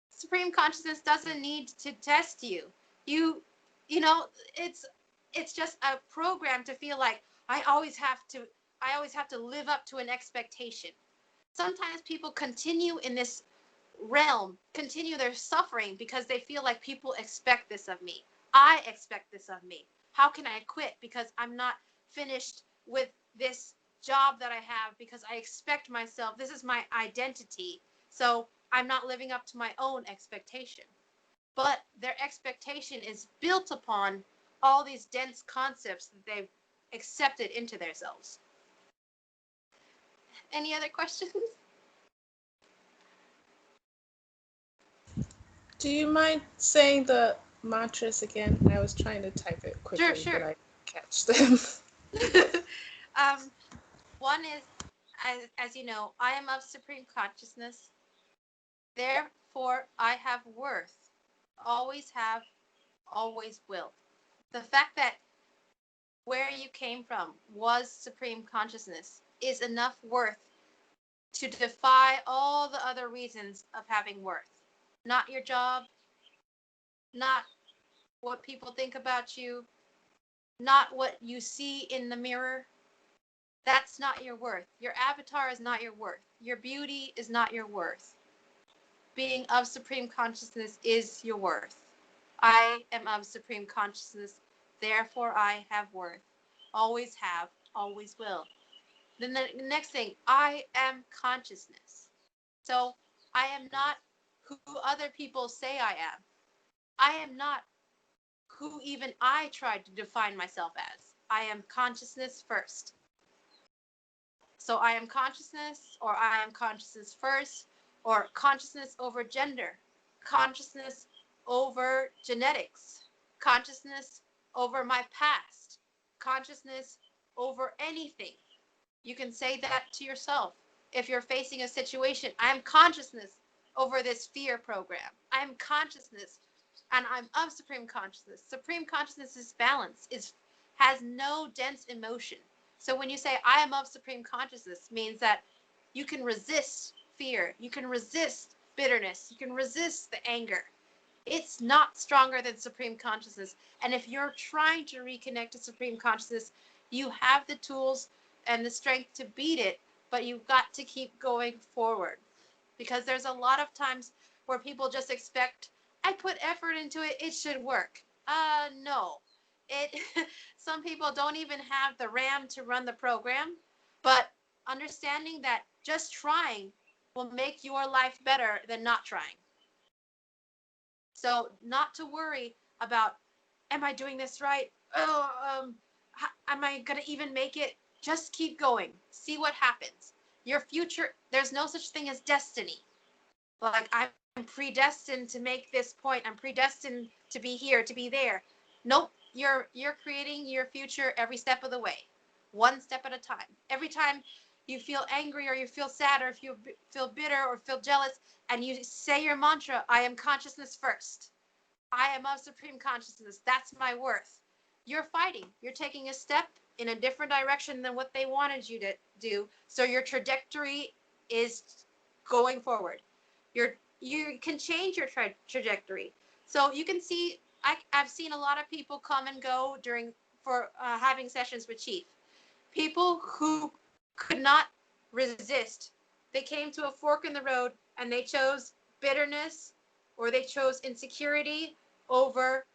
Supreme consciousness doesn't need to test you. You know, it's just a program to feel like I always have to live up to an expectation. Sometimes people continue in this realm, continue their suffering because they feel like people expect this of me. I expect this of me. How can I quit because I'm not finished with this job that I have, because I expect myself, this is my identity, so I'm not living up to my own expectation. But their expectation is built upon all these dense concepts that they've accepted into themselves. Any other questions? Do you mind saying the mantras again? I was trying to type it quickly, Sure. but I catch them. One is, as you know, I am of supreme consciousness. Therefore, I have worth. Always have, always will. The fact that where you came from was supreme consciousness is enough worth to defy all the other reasons of having worth. Not your job, not what people think about you, not what you see in the mirror. That's not your worth. Your avatar is not your worth. Your beauty is not your worth. Being of supreme consciousness is your worth. I am of supreme consciousness, therefore I have worth. Always have, always will. Then the next thing, I am consciousness. So I am not who other people say I am. I am not who even I tried to define myself as. I am consciousness first. So I am consciousness, or I am consciousness first, or consciousness over gender, consciousness over genetics, consciousness over my past, consciousness over anything. You can say that to yourself. If you're facing a situation, I am consciousness over this fear program. I am consciousness, and I'm of supreme consciousness. Supreme consciousness is balance, has no dense emotion. So when you say I am of supreme consciousness, means that you can resist fear, you can resist bitterness, you can resist the anger. It's not stronger than supreme consciousness. And if you're trying to reconnect to supreme consciousness, you have the tools and the strength to beat it, but you've got to keep going forward. Because there's a lot of times where people just expect, I put effort into it, it should work. No. Some people don't even have the RAM to run the program, but understanding that just trying will make your life better than not trying. So not to worry about, am I doing this right? oh, am I going to even make it? Just keep going. See what happens. Your future, there's no such thing as destiny. Like, I'm predestined to make this point. I'm predestined to be here, to be there. Nope. You're creating your future every step of the way, one step at a time. Every time you feel angry or you feel sad or if you feel bitter or feel jealous and you say your mantra, I am consciousness first. I am of supreme consciousness. That's my worth. You're fighting. You're taking a step in a different direction than what they wanted you to do. So your trajectory is going forward. You can change your trajectory. So you can see, I've seen a lot of people come and go for having sessions with Chief. People who could not resist. They came to a fork in the road and they chose bitterness or they chose insecurity over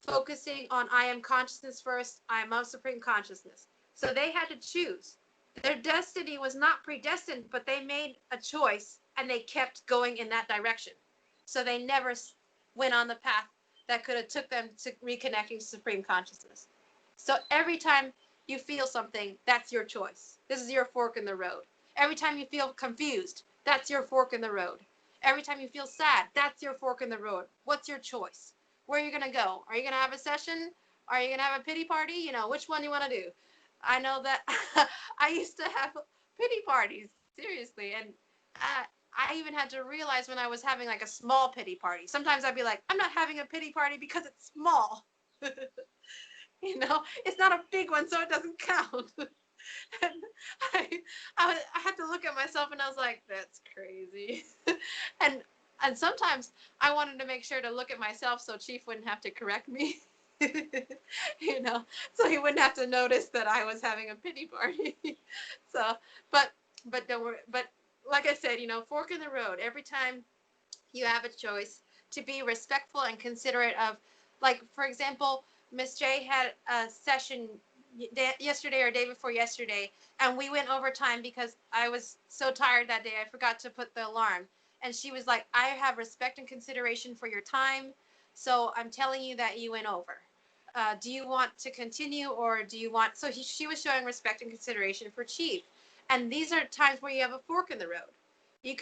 focusing on I am consciousness first, I am of supreme consciousness. So they had to choose. Their destiny was not predestined, but they made a choice and they kept going in that direction. So they never went on the path that could have took them to reconnecting to supreme consciousness. So every time you feel something, that's your choice. This is your fork in the road. Every time you feel confused, that's your fork in the road. Every time you feel sad, that's your fork in the road. What's your choice? Where are you going to go? Are you going to have a session? Are you going to have a pity party? You know, which one do you want to do? I know that I used to have pity parties, seriously. And I even had to realize when I was having like a small pity party. Sometimes I'd be like, I'm not having a pity party because it's small. You know, it's not a big one, so it doesn't count. And I had to look at myself and I was like, that's crazy. and and sometimes I wanted to make sure to look at myself so Chief wouldn't have to correct me. You know, so he wouldn't have to notice that I was having a pity party. So, but don't worry. But like I said, you know, fork in the road. Every time you have a choice to be respectful and considerate of, like, for example, Miss J had a session yesterday or day before yesterday, and we went overtime because I was so tired that day I forgot to put the alarm. And she was like, I have respect and consideration for your time, so I'm telling you that you went over. Do you want to continue or do you want, so she was showing respect and consideration for Chief. And these are times where you have a fork in the road. You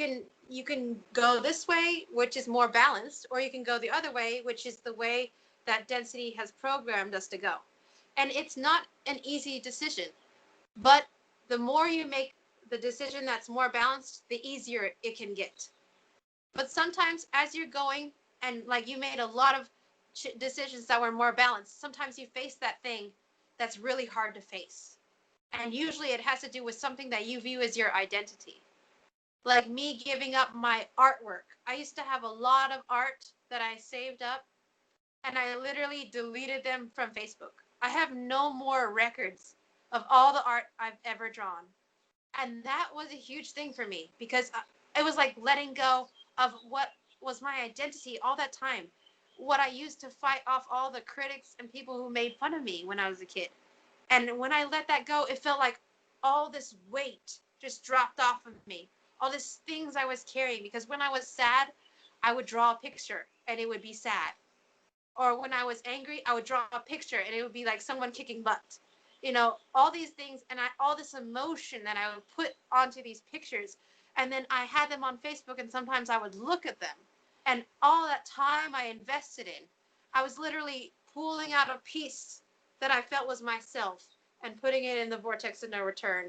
can go this way, which is more balanced, or you can go the other way, which is the way that density has programmed us to go. And it's not an easy decision, but the more you make the decision that's more balanced, the easier it can get. But sometimes as you're going and like you made a lot of decisions that were more balanced, sometimes you face that thing that's really hard to face. And usually it has to do with something that you view as your identity. Like me giving up my artwork. I used to have a lot of art that I saved up and I literally deleted them from Facebook. I have no more records of all the art I've ever drawn. And that was a huge thing for me because it was like letting go of what was my identity all that time. What I used to fight off all the critics and people who made fun of me when I was a kid. And when I let that go, it felt like all this weight just dropped off of me. All these things I was carrying, because when I was sad, I would draw a picture and it would be sad. Or when I was angry, I would draw a picture and it would be like someone kicking butt. You know, all these things and all this emotion that I would put onto these pictures. And then I had them on Facebook and sometimes I would look at them. And all that time I invested in, I was literally pulling out a piece that I felt was myself and putting it in the vortex of no return.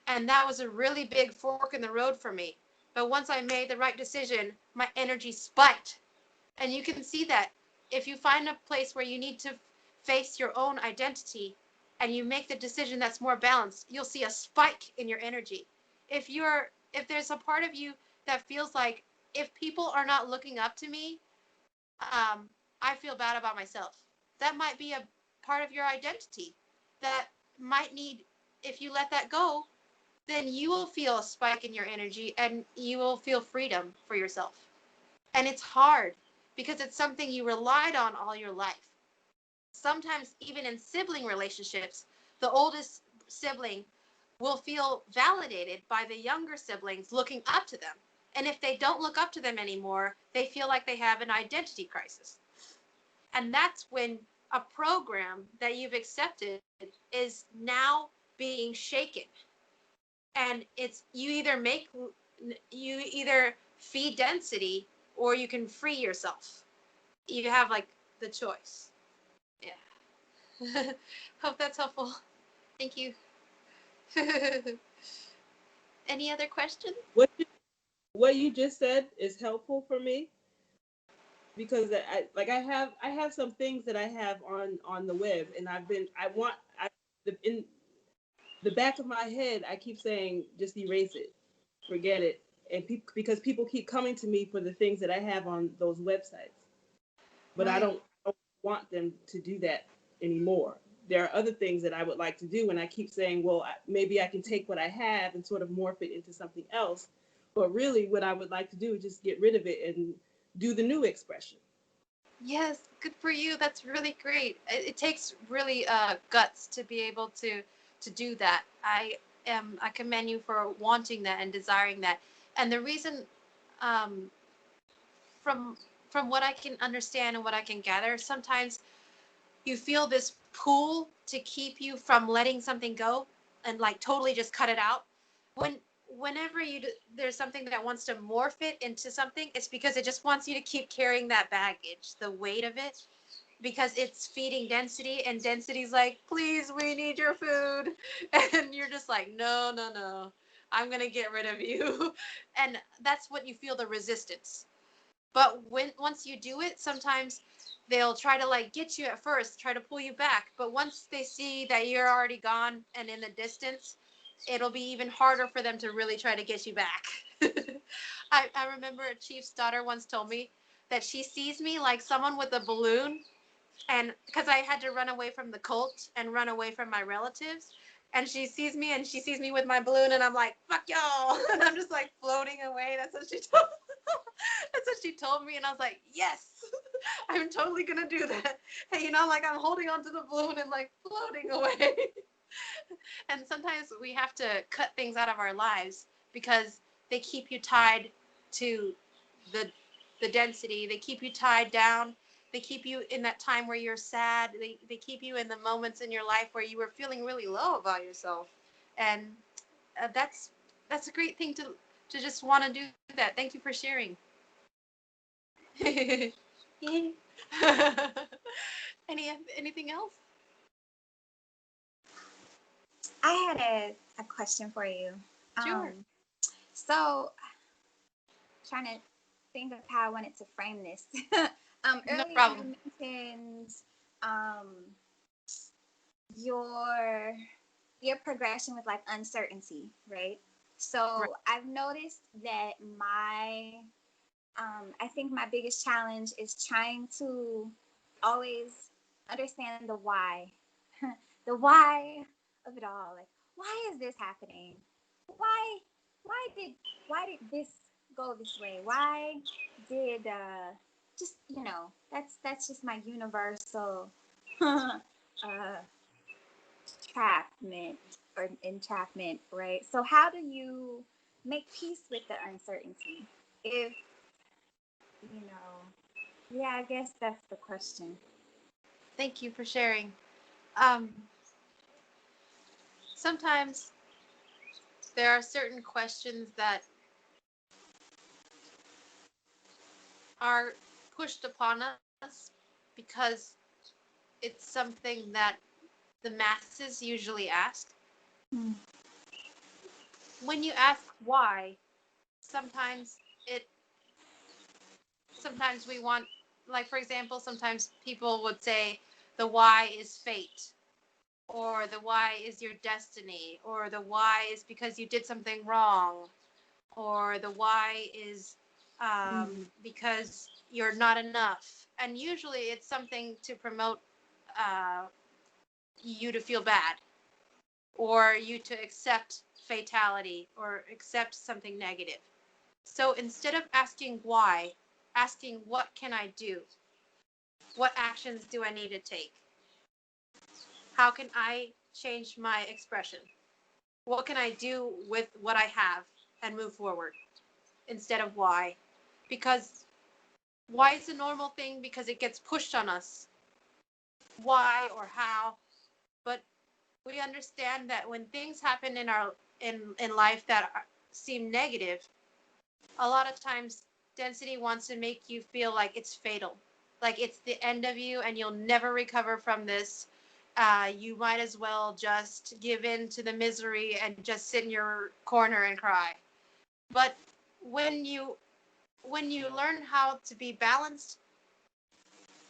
And that was a really big fork in the road for me. But once I made the right decision, my energy spiked. And you can see that if you find a place where you need to face your own identity and you make the decision that's more balanced, you'll see a spike in your energy. If there's a part of you that feels like if people are not looking up to me, I feel bad about myself. That might be a part of your identity that might need, if you let that go, then you will feel a spike in your energy and you will feel freedom for yourself. And it's hard because it's something you relied on all your life. Sometimes even in sibling relationships, the oldest sibling will feel validated by the younger siblings looking up to them. And if they don't look up to them anymore, they feel like they have an identity crisis. And that's when a program that you've accepted is now being shaken. And it's you either feed density or you can free yourself. You have like the choice. Yeah. Hope that's helpful. Thank you. Any other questions? What you just said is helpful for me, because I have some things that I have on the web, and in the back of my head I keep saying just erase it, forget it, and because people keep coming to me for the things that I have on those websites, but Right. I don't want them to do that anymore. There are other things that I would like to do, and I keep saying, well, maybe I can take what I have and sort of morph it into something else. But really, what I would like to do is just get rid of it and do the new expression. Yes, good for you. That's really great. It takes really guts to be able to do that. I commend you for wanting that and desiring that. And the reason, um, from what I can understand and what I can gather, sometimes you feel this pull to keep you from letting something go and like totally just cut it out. Whenever there's something that wants to morph it into something, it's because it just wants you to keep carrying that baggage, the weight of it, because it's feeding density, and density's like, please, we need your food. And you're just like, no, no, no, I'm gonna get rid of you. And that's what you feel, the resistance. But once you do it, sometimes they'll try to like get you at first, try to pull you back. But once they see that you're already gone and in the distance, it'll be even harder for them to really try to get you back. I remember a chief's daughter once told me that she sees me like someone with a balloon, and because I had to run away from the cult and run away from my relatives, and she sees me with my balloon, and I'm like, fuck y'all, and I'm just like floating away. That's what she told that's what she told me, and I was like, yes, I'm totally gonna do that. Hey, like I'm holding onto the balloon and like floating away. And sometimes we have to cut things out of our lives because they keep you tied to the density. They keep you tied down. They keep you in that time where you're sad. They keep you in the moments in your life where you were feeling really low about yourself. And that's a great thing to just want to do that. Thank you for sharing. Yay. Anything else? I had a question for you. Sure. So, trying to think of how I wanted to frame this. No Earlier problem. you mentioned your progression with like uncertainty, right? So Right. I've noticed that I think my biggest challenge is trying to always understand the why, the why of it all. Like, why is this happening? Why, why did this go this way? Why did just that's just my universal entrapment or entrapment, right? So how do you make peace with the uncertainty? If yeah, I guess that's the question. Thank you for sharing. Sometimes there are certain questions that are pushed upon us because it's something that the masses usually ask. Mm. When you ask why, sometimes we want, like, for example, sometimes people would say the why is fate, or the why is your destiny, or the why is because you did something wrong, or the why is because you're not enough. And usually it's something to promote you to feel bad, or you to accept fatality, or accept something negative. So instead of asking why, asking what can I do? What actions do I need to take? How can I change my expression? What can I do with what I have and move forward, instead of why? Because why is a normal thing because it gets pushed on us. why or how, but we understand that when things happen in our in life that seem negative, a lot of times density wants to make you feel like it's fatal, like it's the end of you and you'll never recover from this. You might as well just give in to the misery and just sit in your corner and cry. But when you learn how to be balanced,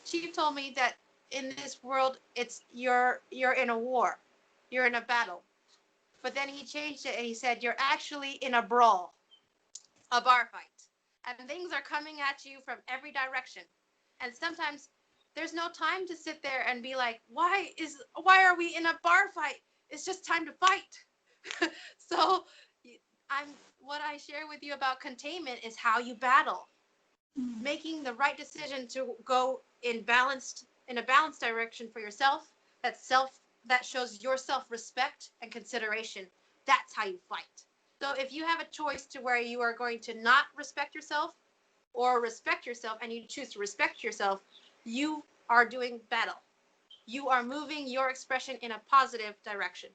Chief told me that in this world it's you're in a war, you're in a battle. But then he changed it and he said you're actually in a brawl, a bar fight. And things are coming at you from every direction. And sometimes there's no time to sit there and be like, why are we in a bar fight? It's just time to fight. So I'm what I share with you about containment is how you battle, making the right decision to go in a balanced direction for yourself, that shows your self-respect and consideration. That's how you fight. So if you have a choice to where you are going to not respect yourself or respect yourself, and you choose to respect yourself, you are doing battle. You are moving your expression in a positive direction.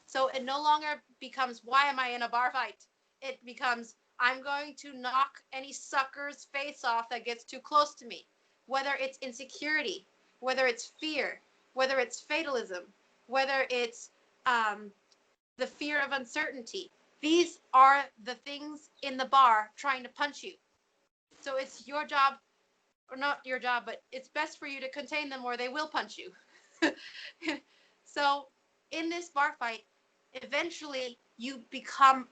So it no longer becomes, why am I in a bar fight? It becomes, I'm going to knock any sucker's face off that gets too close to me. Whether it's insecurity, whether it's fear, whether it's fatalism, whether it's the fear of uncertainty. These are the things in the bar trying to punch you. So it's your job, or not your job, but it's best for you to contain them or they will punch you. So in this bar fight, eventually you become,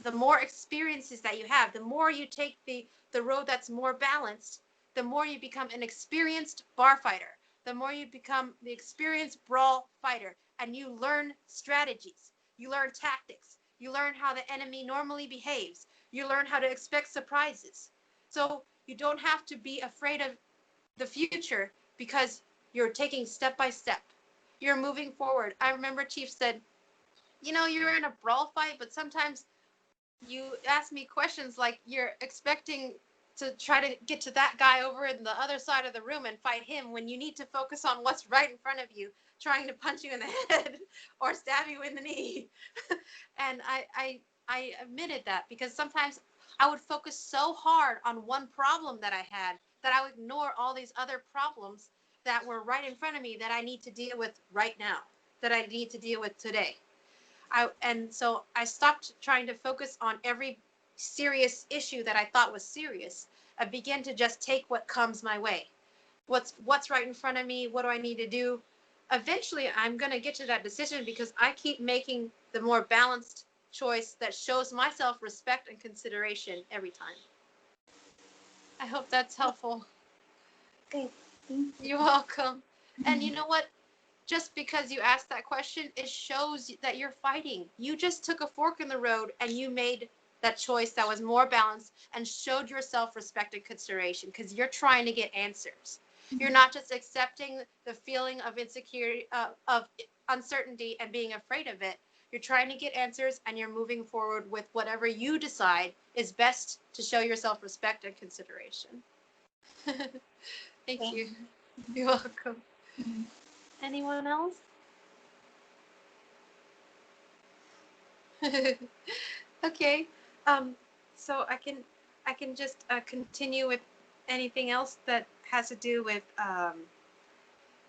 the more experiences that you have, the more you take the road that's more balanced, the more you become an experienced bar fighter, the more you become the experienced brawl fighter, and you learn strategies, you learn tactics, you learn how the enemy normally behaves, you learn how to expect surprises. So you don't have to be afraid of the future because you're taking step by step. You're moving forward. I remember Chief said, you're in a brawl fight, but sometimes you ask me questions like you're expecting to try to get to that guy over in the other side of the room and fight him when you need to focus on what's right in front of you, trying to punch you in the head or stab you in the knee. And I admitted that because sometimes I would focus so hard on one problem that I had that I would ignore all these other problems that were right in front of me that I need to deal with right now, that I need to deal with today. And so I stopped trying to focus on every serious issue that I thought was serious. I began to just take what comes my way. What's right in front of me? What do I need to do? Eventually, I'm going to get to that decision because I keep making the more balanced choice that shows myself respect and consideration every time. I hope that's helpful. Okay, thank you. You're welcome. And you know what? Just because you asked that question, it shows that you're fighting. You just took a fork in the road and you made that choice that was more balanced and showed yourself respect and consideration because you're trying to get answers. You're not just accepting the feeling of insecurity, of uncertainty and being afraid of it. You're trying to get answers and you're moving forward with whatever you decide is best to show yourself respect and consideration. Thank you. You're welcome. Anyone else? Okay. So I can just continue with anything else that has to do with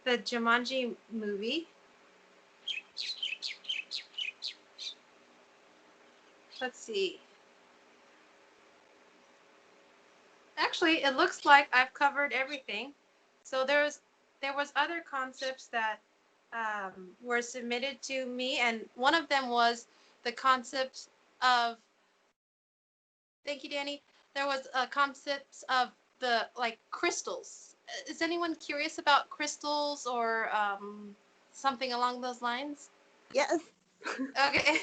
the Jumanji movie. Let's see. Actually, it looks like I've covered everything. So there was other concepts that were submitted to me, and one of them was the concept of. Thank you, Danny. There was a concept of the crystals. Is anyone curious about crystals or something along those lines? Yes. Okay.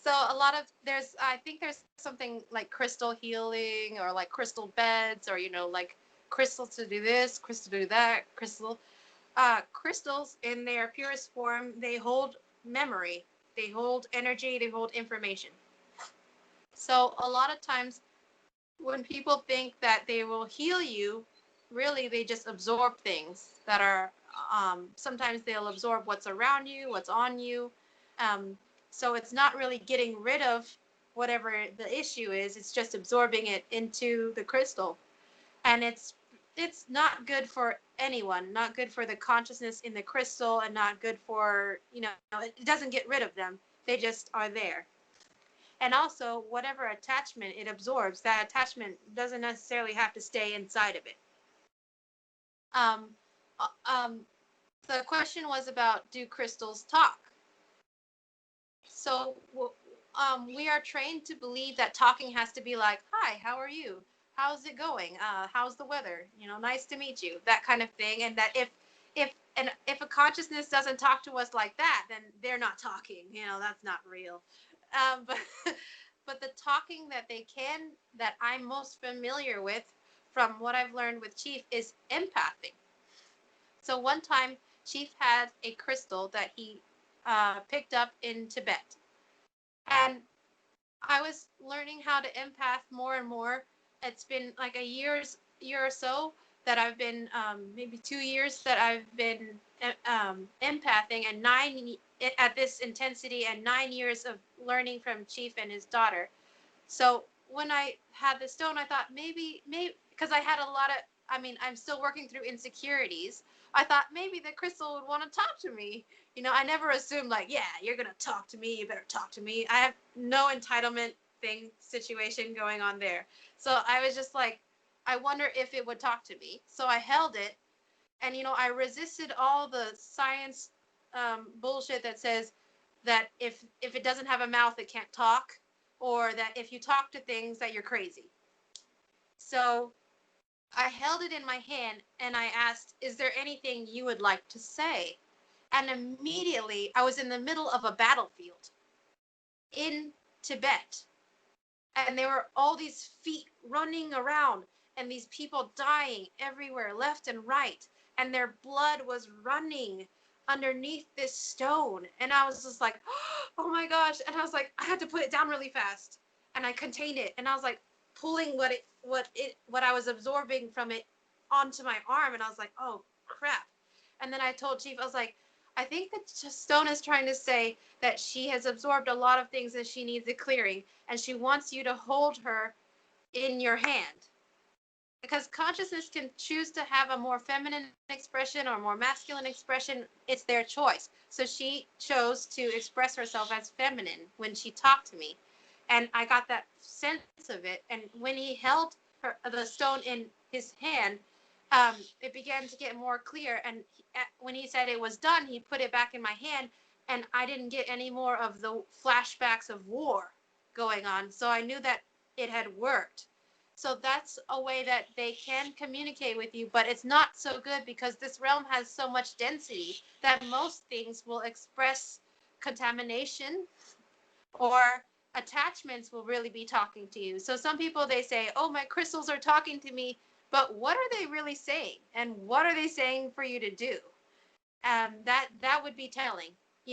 So I think there's something like crystal healing or like crystal beds or like crystal to do this, crystal to do that, crystals in their purest form, they hold memory, they hold energy, they hold information. So a lot of times when people think that they will heal you, really they just absorb things that are Sometimes they'll absorb what's around you, what's on you. So it's not really getting rid of whatever the issue is. It's just absorbing it into the crystal. And it's not good for anyone, not good for the consciousness in the crystal, and not good for, it doesn't get rid of them. They just are there. And also, whatever attachment it absorbs, that attachment doesn't necessarily have to stay inside of it. Um, the question was about, do crystals talk? So we are trained to believe that talking has to be like, hi, how are you? How's it going? How's the weather? Nice to meet you, that kind of thing. And that if a consciousness doesn't talk to us like that, then they're not talking. That's not real. But the talking that I'm most familiar with from what I've learned with Chief is empathing. So one time, Chief had a crystal that he picked up in Tibet. And I was learning how to empath more and more. It's been like a year or so that I've been, maybe 2 years that I've been empathing, and at this intensity, and 9 years of learning from Chief and his daughter. So when I had the stone, I thought maybe, because I had I'm still working through insecurities. I thought maybe the crystal would want to talk to me. I never assumed like, yeah, you're going to talk to me. You better talk to me. I have no entitlement situation going on there. So I was just like, I wonder if it would talk to me. So I held it, and, I resisted all the science bullshit that says that if it doesn't have a mouth, it can't talk, or that if you talk to things that you're crazy. So I held it in my hand and I asked, is there anything you would like to say? And immediately I was in the middle of a battlefield in Tibet. And there were all these feet running around and these people dying everywhere, left and right. And their blood was running underneath this stone. And I was just like, oh my gosh. And I was like, I had to put it down really fast. And I contained it. And I was like pulling what I was absorbing from it onto my arm. And I was like, oh crap. And then I told Chief, I was like, I think the stone is trying to say that she has absorbed a lot of things and she needs a clearing. And she wants you to hold her in your hand. Because consciousness can choose to have a more feminine expression or more masculine expression. It's their choice. So she chose to express herself as feminine when she talked to me. And I got that sense of it. And when he held the stone in his hand, it began to get more clear. And when he said it was done, he put it back in my hand. And I didn't get any more of the flashbacks of war going on. So I knew that it had worked. So that's a way that they can communicate with you, but it's not so good because this realm has so much density that most things will express contamination, or attachments will really be talking to you. So some people, they say, oh, my crystals are talking to me, but what are they really saying? And what are they saying for you to do? That would be telling.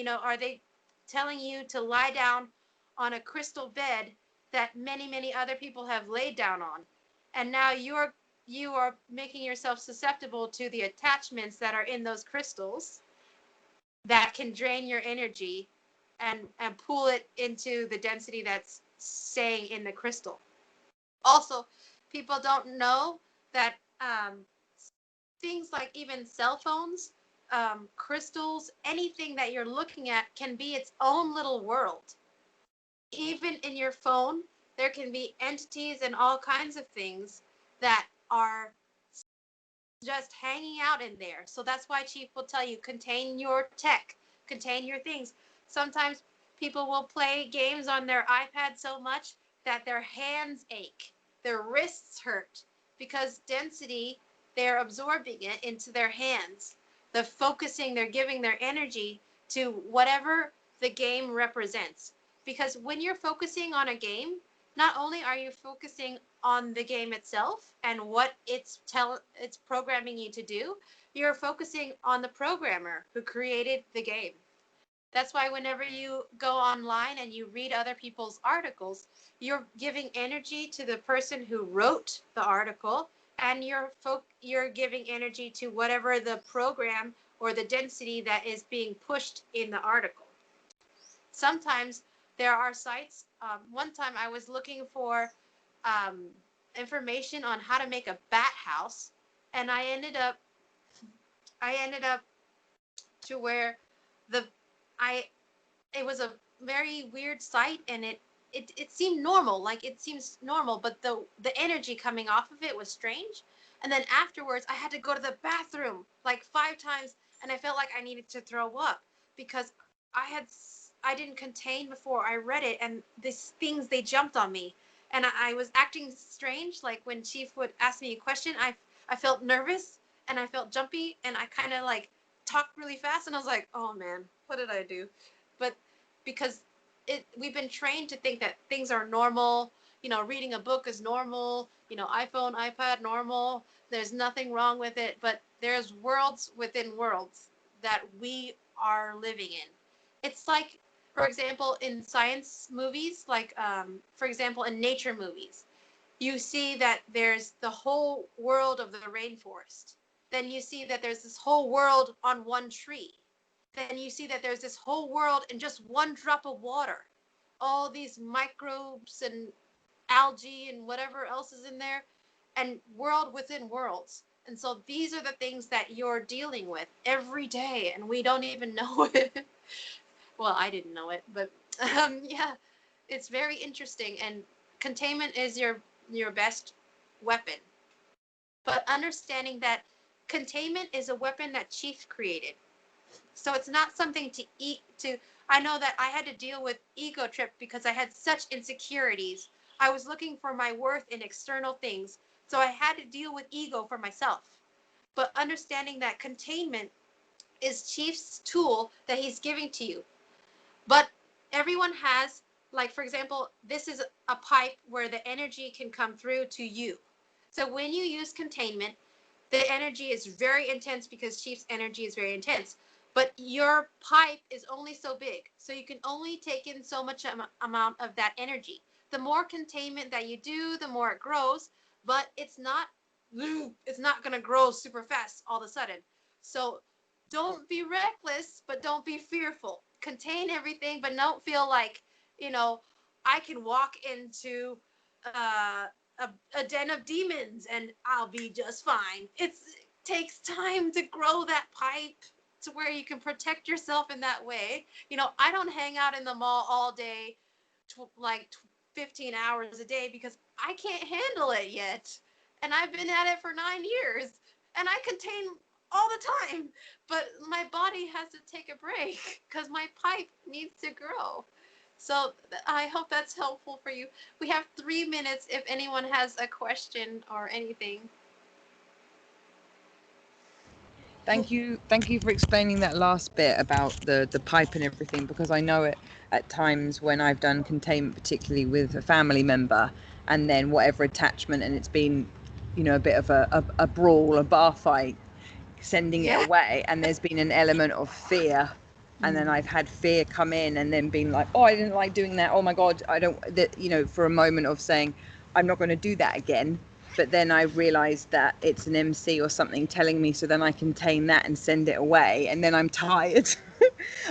Are they telling you to lie down on a crystal bed that many, many other people have laid down on? And now you are making yourself susceptible to the attachments that are in those crystals that can drain your energy and pull it into the density that's staying in the crystal. Also, people don't know that things like even cell phones, crystals, anything that you're looking at can be its own little world. Even in your phone, there can be entities and all kinds of things that are just hanging out in there. So that's why Chief will tell you, contain your tech, contain your things. Sometimes people will play games on their iPad so much that their hands ache, their wrists hurt, because density, they're absorbing it into their hands. The focusing, they're giving their energy to whatever the game represents. Because when you're focusing on a game, not only are you focusing on the game itself and what it's programming you to do, you're focusing on the programmer who created the game. That's why whenever you go online and you read other people's articles, you're giving energy to the person who wrote the article, and you're giving energy to whatever the program or the density that is being pushed in the article. Sometimes there are sites. One time I was looking for information on how to make a bat house, and I ended up to where it was a very weird site, and it seemed normal, like it seems normal, but the energy coming off of it was strange. And then afterwards I had to go to the bathroom like 5 times, and I felt like I needed to throw up because I didn't contain before I read it, and these things, they jumped on me, and I was acting strange. Like when Chief would ask me a question, I felt nervous and I felt jumpy, and I kind of like talked really fast, and I was like, oh man, what did I do? But because we've been trained to think that things are normal, reading a book is normal, iPhone, iPad, normal, there's nothing wrong with it. But there's worlds within worlds that we are living in. It's like, for example, in science movies, like for example in nature movies, you see that there's the whole world of the rainforest. Then you see that there's this whole world on one tree. Then you see that there's this whole world in just one drop of water. All these microbes and algae and whatever else is in there, and world within worlds. And so these are the things that you're dealing with every day, and we don't even know it. Well, I didn't know it, but yeah, it's very interesting. And containment is your best weapon. But understanding that containment is a weapon that Chief created. So it's not something to eat to. I know that I had to deal with ego trip because I had such insecurities. I was looking for my worth in external things. So I had to deal with ego for myself. But understanding that containment is Chief's tool that he's giving to you. But everyone has, like, for example, this is a pipe where the energy can come through to you. So when you use containment, the energy is very intense because Chief's energy is very intense. But your pipe is only so big. So you can only take in so much amount of that energy. The more containment that you do, the more it grows. But it's not going to grow super fast all of a sudden. So don't be reckless, but don't be fearful. Contain everything, but don't feel like, I can walk into a den of demons and I'll be just fine. It takes time to grow that pipe to where you can protect yourself in that way. I don't hang out in the mall all day, 15 hours a day, because I can't handle it yet. And I've been at it for 9 years, and I contain all the time, but my body has to take a break because my pipe needs to grow. So I hope that's helpful for you. We have 3 minutes if anyone has a question or anything. Thank you for explaining that last bit about the pipe and everything, because I know it at times when I've done containment, particularly with a family member, and then whatever attachment, and it's been, a bit of a brawl, a bar fight, sending it away, and there's been an element of fear, and then I've had fear come in and then been like, oh, I didn't like doing that, oh my god, I don't, for a moment of saying I'm not going to do that again. But then I realized that it's an MC or something telling me, so then I contain that and send it away, and then I'm tired.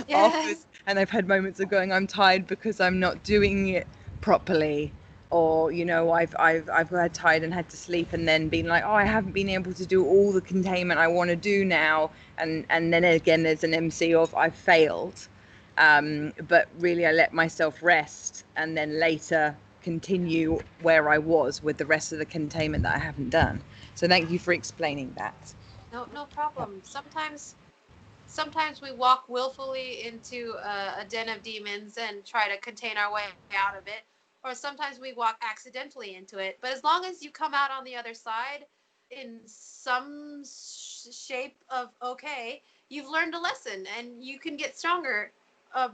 Afterwards, and I've had moments of going, I'm tired because I'm not doing it properly, or I've got tired and had to sleep, and then been like, oh, I haven't been able to do all the containment I want to do now, and then again there's an MC of I've failed, but really I let myself rest, and then later continue where I was with the rest of the containment that I haven't done. So thank you for explaining that. No problem. Sometimes we walk willfully into a den of demons and try to contain our way out of it, or sometimes we walk accidentally into it. But as long as you come out on the other side in some shape of okay, you've learned a lesson, and you can get stronger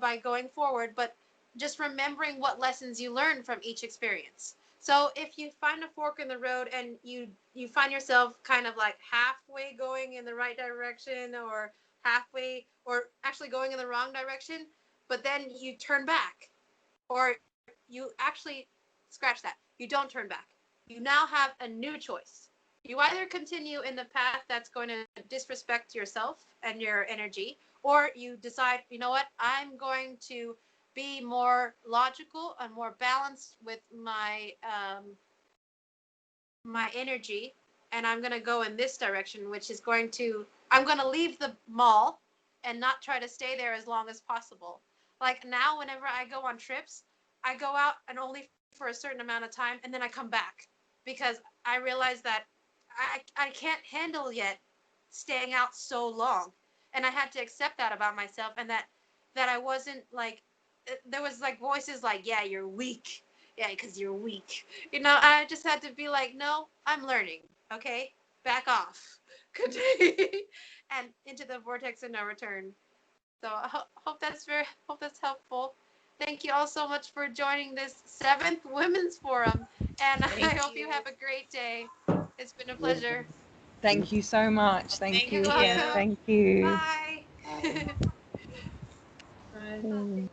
by going forward. But just remembering what lessons you learned from each experience. So if you find a fork in the road and you find yourself kind of like halfway going in the right direction, or halfway, or actually going in the wrong direction, but then you turn back, or you actually scratch that, you don't turn back, you now have a new choice. You either continue in the path that's going to disrespect yourself and your energy, or you decide, you know what, I'm going to be more logical and more balanced with my energy, and I'm going to go in this direction, which is I'm going to leave the mall and not try to stay there as long as possible. Like now, whenever I go on trips, I go out and only for a certain amount of time, and then I come back because I realize that I can't handle yet staying out so long. And I had to accept that about myself, and that I wasn't like, there was like voices like, yeah, you're weak. Yeah, because you're weak. I just had to be like, no, I'm learning. Okay, back off. Continue. And into the vortex of no return. So I hope that's helpful. Thank you all so much for joining this 7th Women's Forum, and I hope you have a great day. It's been a pleasure. Thank you so much. Thank Thank you You're again. welcome. Thank you. Bye. Bye. Mm.